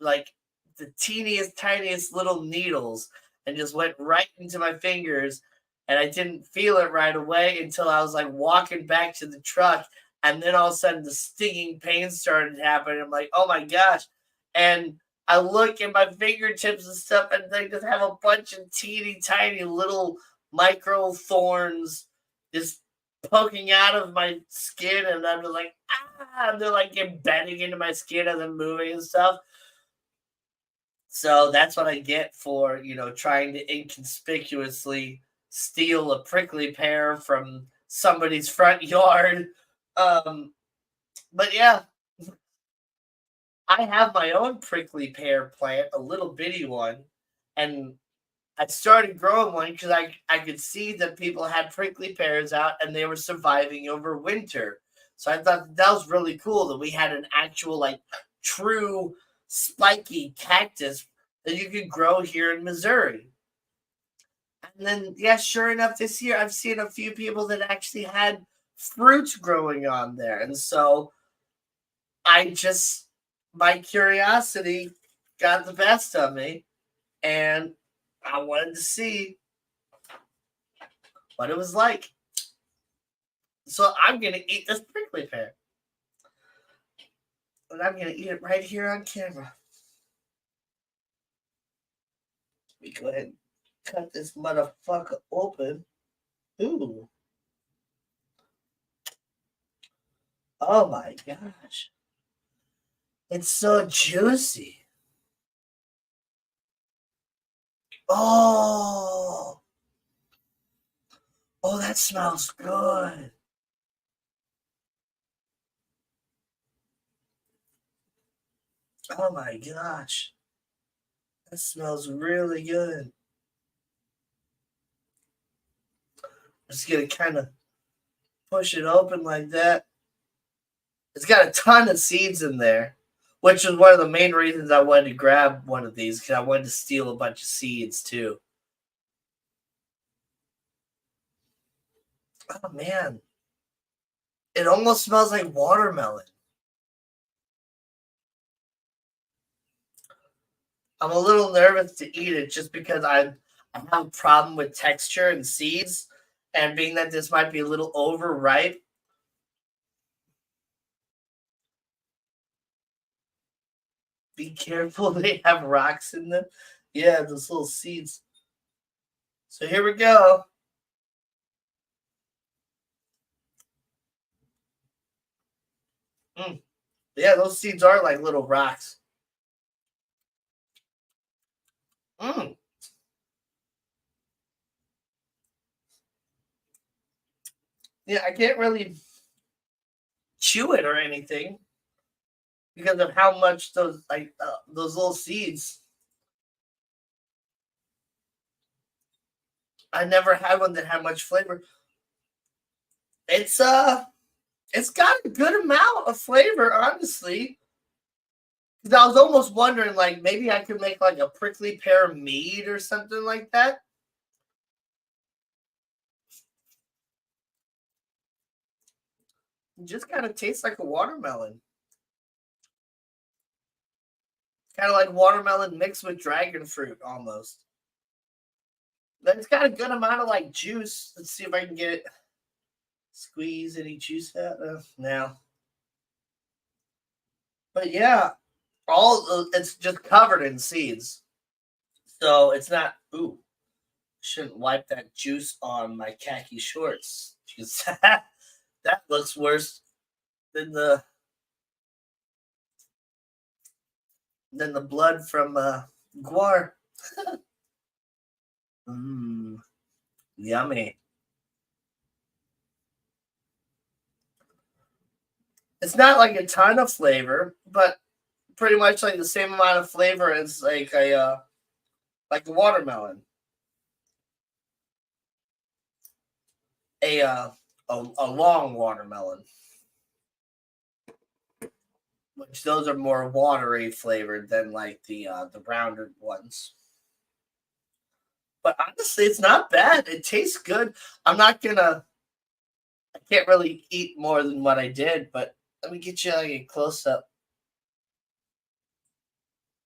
like the teeniest, tiniest little needles and just went right into my fingers. And I didn't feel it right away until I was like walking back to the truck. And then all of a sudden the stinging pain started happening. I'm like, oh my gosh. And I look at my fingertips and stuff, and they just have a bunch of teeny tiny little micro thorns just poking out of my skin. And I'm just like, ah, and they're like embedding into my skin as I'm moving and stuff. So that's what I get for, trying to inconspicuously steal a prickly pear from somebody's front yard. But yeah, I have my own prickly pear plant, a little bitty one, and I started growing one because I could see that people had prickly pears out and they were surviving over winter. So I thought that was really cool that we had an actual like true spiky cactus that you could grow here in Missouri. And then, yeah, sure enough, this year I've seen a few people that actually had fruits growing on there. And so my curiosity got the best of me, and I wanted to see what it was like. So I'm going to eat this prickly pear. And I'm going to eat it right here on camera. Let me go ahead and cut this motherfucker open. Ooh. Oh my gosh. It's so juicy. Oh. Oh, that smells good. Oh my gosh. That smells really good. I'm just going to kind of push it open like that. It's got a ton of seeds in there, which was one of the main reasons I wanted to grab one of these, because I wanted to steal a bunch of seeds too. Oh man. It almost smells like watermelon. I'm a little nervous to eat it just because I have a problem with texture and seeds, and being that this might be a little overripe. Be careful, they have rocks in them. Yeah, those little seeds. So here we go. Yeah, those seeds are like little rocks. Yeah, I can't really chew it or anything because of how much those little seeds. I never had one that had much flavor. It's It's got a good amount of flavor, honestly. Because I was almost wondering, like, maybe I could make like a prickly pear mead or something like that. It just kind of tastes like a watermelon. Kind of like watermelon mixed with dragon fruit almost. But it's got a good amount of like juice. Let's see if I can get it. Squeeze any juice out of now. But yeah, it's just covered in seeds. So it's not, ooh, shouldn't wipe that juice on my khaki shorts. That looks worse than the blood from Guar. Yummy. It's not like a ton of flavor, but pretty much like the same amount of flavor as like a watermelon. A long watermelon. Which those are more watery flavored than like the rounded ones. But honestly, it's not bad. It tastes good. I can't really eat more than what I did, but let me get you like a close up.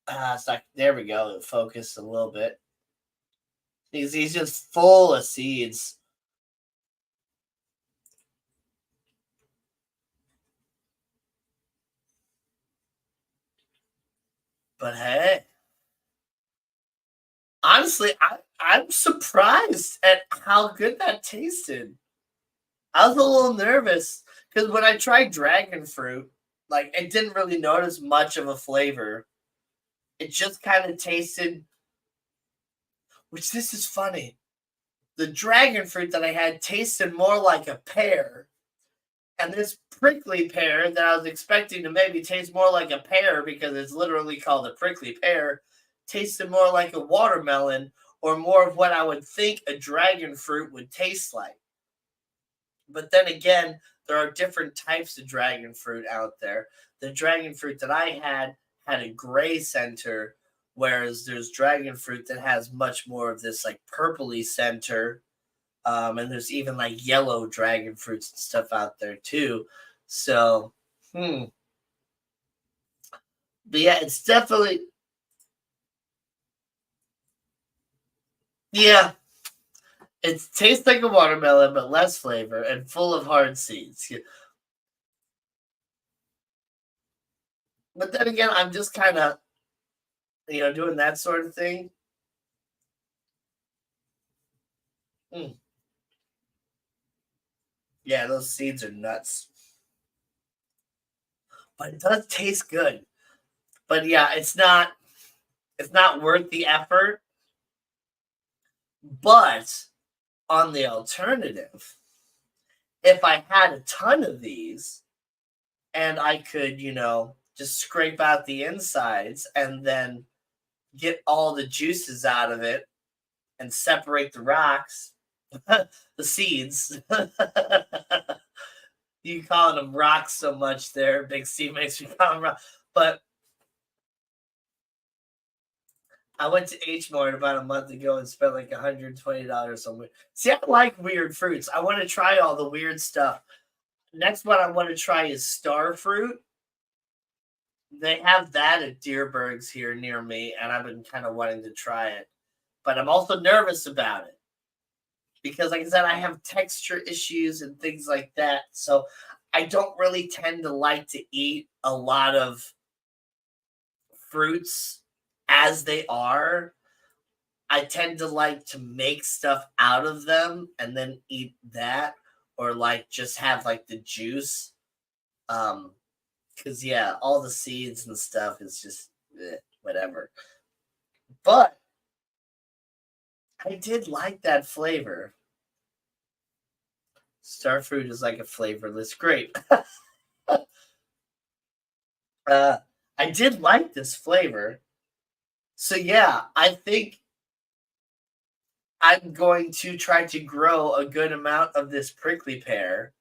It's like, there we go. Focus a little bit. He's just full of seeds. But hey, honestly, I'm surprised at how good that tasted. I was a little nervous because when I tried dragon fruit, like I didn't really notice much of a flavor. It just kind of tasted, which this is funny. The dragon fruit that I had tasted more like a pear. And this prickly pear that I was expecting to maybe taste more like a pear because it's literally called a prickly pear, tasted more like a watermelon or more of what I would think a dragon fruit would taste like. But then again, there are different types of dragon fruit out there. The dragon fruit that I had a gray center, whereas there's dragon fruit that has much more of this like purpley center. And there's even like yellow dragon fruits and stuff out there too. So, But yeah, it's definitely, yeah, it tastes like a watermelon, but less flavor and full of hard seeds. But then again, I'm just kind of, doing that sort of thing. Yeah, those seeds are nuts. But it does taste good. But yeah, it's not worth the effort. But on the alternative, if I had a ton of these and I could, just scrape out the insides and then get all the juices out of it and separate the rocks, the seeds. You calling them rocks so much there, Big C makes me call them rocks. But I went to H Mart about a month ago and spent like $120 somewhere. See, I like weird fruits. I want to try all the weird stuff. Next one I want to try is star fruit. They have that at Deerberg's here near me, and I've been kind of wanting to try it. But I'm also nervous about it because, like I said, I have texture issues and things like that. So I don't really tend to like to eat a lot of fruits as they are. I tend to like to make stuff out of them and then eat that, or like just have like the juice. Because yeah, all the seeds and stuff is just whatever. But I did like that flavor. Starfruit is like a flavorless grape. I did like this flavor. So yeah, I think I'm going to try to grow a good amount of this prickly pear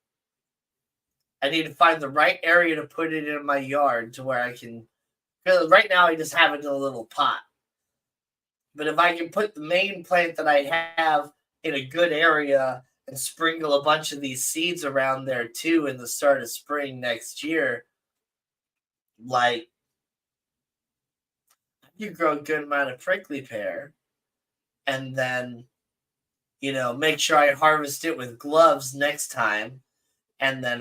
I need to find the right area to put it in my yard to where I can. Because right now I just have it in a little pot. But if I can put the main plant that I have in a good area and sprinkle a bunch of these seeds around there too in the start of spring next year, like you grow a good amount of prickly pear, and then make sure I harvest it with gloves next time. And then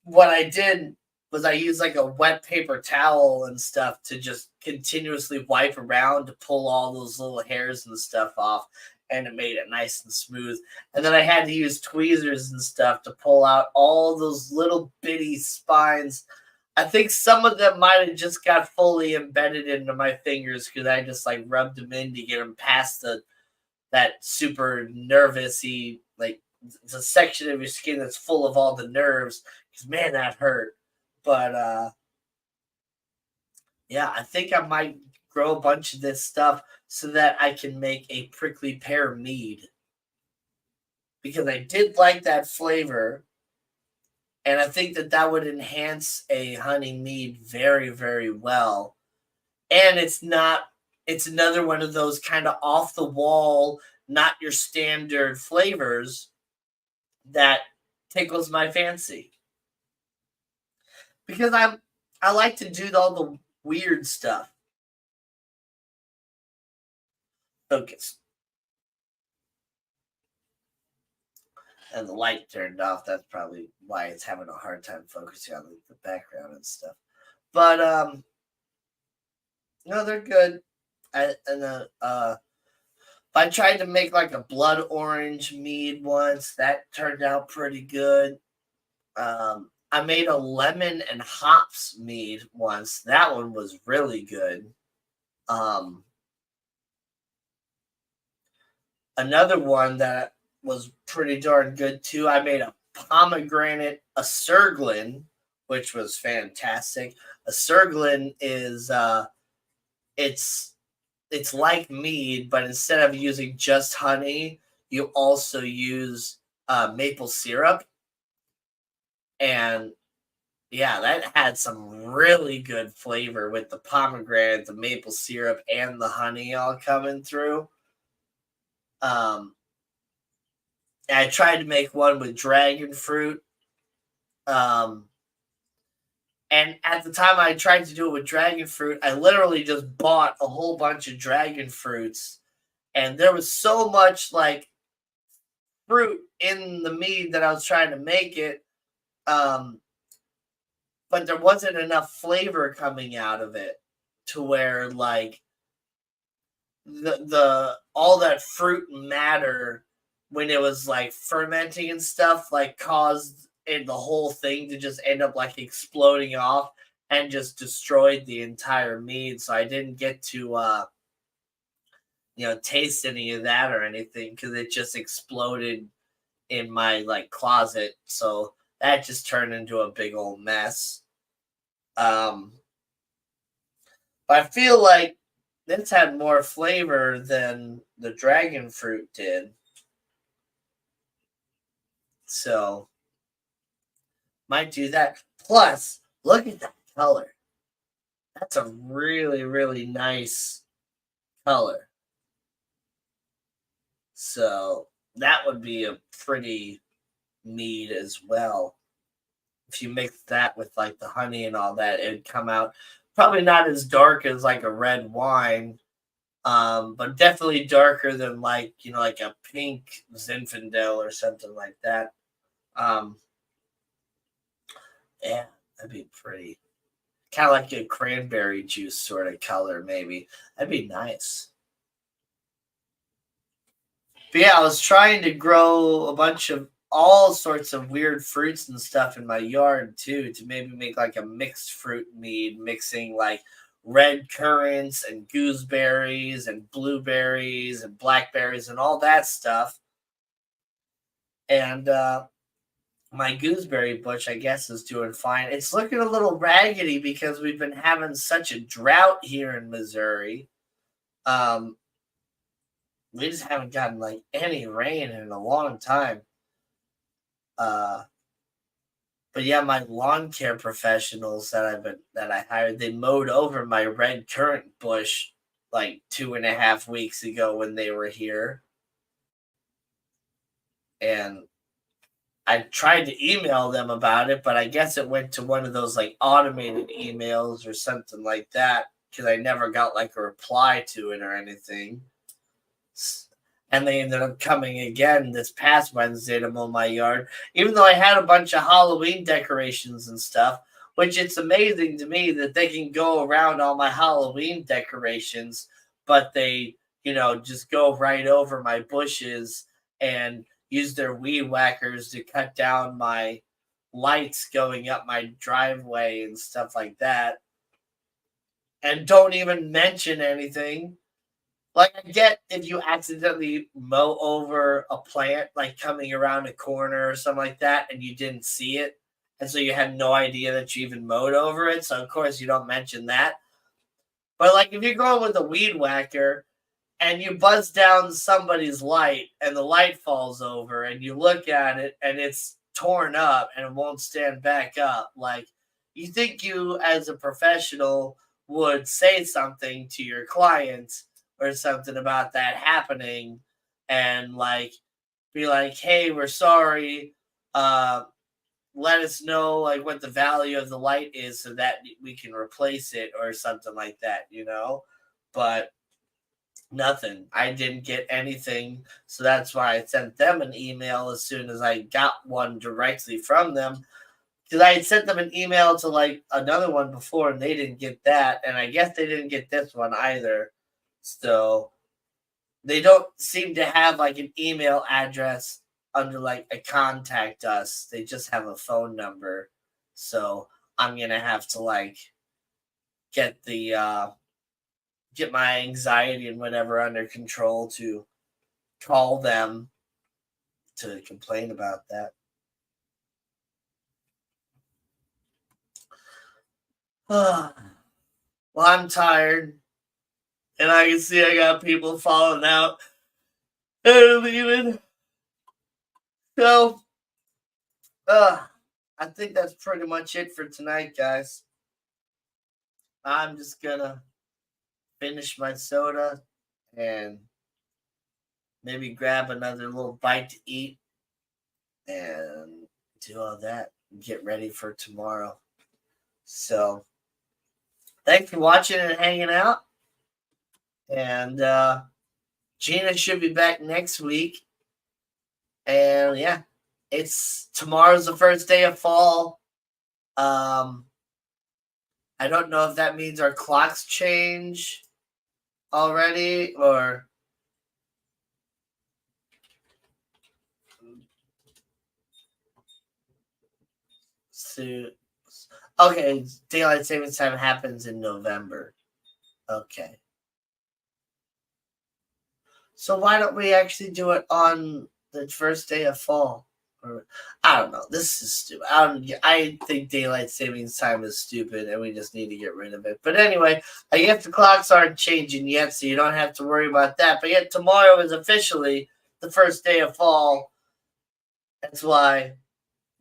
what I did was I used like a wet paper towel and stuff to just continuously wipe around to pull all those little hairs and stuff off, and it made it nice and smooth. And then I had to use tweezers and stuff to pull out all those little bitty spines. I think some of them might have just got fully embedded into my fingers because I just like rubbed them in to get them past that super nervousy, like the section of your skin that's full of all the nerves. Because man, that hurt. But yeah, I think I might grow a bunch of this stuff so that I can make a prickly pear mead. Because I did like that flavor. And I think that would enhance a honey mead very, very well. And it's another one of those kind of off the wall, not your standard flavors that tickles my fancy. Because I like to do all the weird stuff. Focus. And the light turned off. That's probably why it's having a hard time focusing on the background and stuff. But no, they're good. I tried to make like a blood orange mead once. That turned out pretty good. I made a lemon and hops mead once. That one was really good. Another one that was pretty darn good too. I made a pomegranate acerglin, which was fantastic. Acerglin is it's like mead, but instead of using just honey, you also use maple syrup. And yeah, that had some really good flavor with the pomegranate, the maple syrup, and the honey all coming through. I tried to make one with dragon fruit. And at the time I tried to do it with dragon fruit, I literally just bought a whole bunch of dragon fruits. And there was so much like fruit in the mead that I was trying to make it. But there wasn't enough flavor coming out of it to where like the all that fruit matter when it was like fermenting and stuff like caused the whole thing to just end up like exploding off and just destroyed the entire mead. So I didn't get to taste any of that or anything because it just exploded in my like closet. So that just turned into a big old mess. But I feel like this had more flavor than the dragon fruit did. So might do that. Plus, look at that color. That's a really, really nice color. So that would be a pretty mead as well. If you mix that with like the honey and all that, it'd come out probably not as dark as like a red wine, but definitely darker than like like a pink Zinfandel or something like that. Yeah, that'd be pretty. Kind of like a cranberry juice sort of color, maybe. That'd be nice. But yeah, I was trying to grow a bunch of all sorts of weird fruits and stuff in my yard too, to maybe make like a mixed fruit mead, mixing like red currants and gooseberries and blueberries and blackberries and all that stuff. And my gooseberry bush, I guess, is doing fine. It's looking a little raggedy because we've been having such a drought here in Missouri. We just haven't gotten like any rain in a long time. But But yeah, my lawn care professionals that I hired, they mowed over my red currant bush like 2.5 weeks ago when they were here. And I tried to email them about it, but I guess it went to one of those like automated emails or something like that, because I never got like a reply to it or anything. And they ended up coming again this past Wednesday to mow my yard, even though I had a bunch of Halloween decorations and stuff, which it's amazing to me that they can go around all my Halloween decorations, but they, just go right over my bushes and use their weed whackers to cut down my lights going up my driveway and stuff like that. And don't even mention anything. Like, I get if you accidentally mow over a plant, like coming around a corner or something like that, and you didn't see it, and so you had no idea that you even mowed over it, so of course you don't mention that. But like, if you're going with a weed whacker and you buzz down somebody's light and the light falls over and you look at it and it's torn up and it won't stand back up, like, you think you as a professional would say something to your clients or something about that happening and like be like, hey, we're sorry, let us know like what the value of the light is so that we can replace it or something like that, but nothing. I didn't get anything, so that's why I sent them an email as soon as I got one directly from them, because I had sent them an email to like another one before and they didn't get that, and I guess they didn't get this one either. So they don't seem to have like an email address under like a contact us. They just have a phone number. So I'm going to have to like get my anxiety and whatever under control to call them to complain about that. Well, I'm tired. And I can see I got people falling out and leaving. So, I think that's pretty much it for tonight, guys. I'm just going to finish my soda and maybe grab another little bite to eat and do all that and get ready for tomorrow. So, thanks for watching and hanging out. And Gina should be back next week. And yeah, tomorrow's the first day of fall. I don't know if that means our clocks change already or okay, daylight savings time happens in November. Okay. So why don't we actually do it on the first day of fall? Or I don't know. This is stupid. I think daylight savings time is stupid, and we just need to get rid of it. But anyway, I guess the clocks aren't changing yet, so you don't have to worry about that. But yet tomorrow is officially the first day of fall. That's why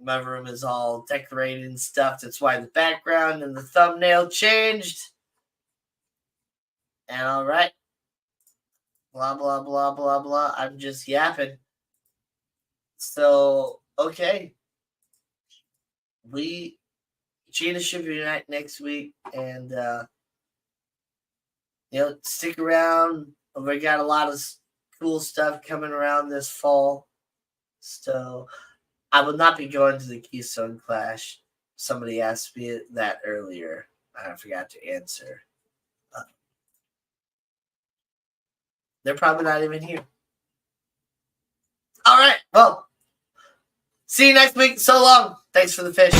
my room is all decorated and stuff. That's why the background and the thumbnail changed. And all right. Blah, blah, blah, blah, blah. I'm just yapping. So, okay. Gina should be back next week. And, stick around. We got a lot of cool stuff coming around this fall. So, I will not be going to the Keystone Clash. Somebody asked me that earlier. I forgot to answer. They're probably not even here. All right. Well, see you next week. So long. Thanks for the fish.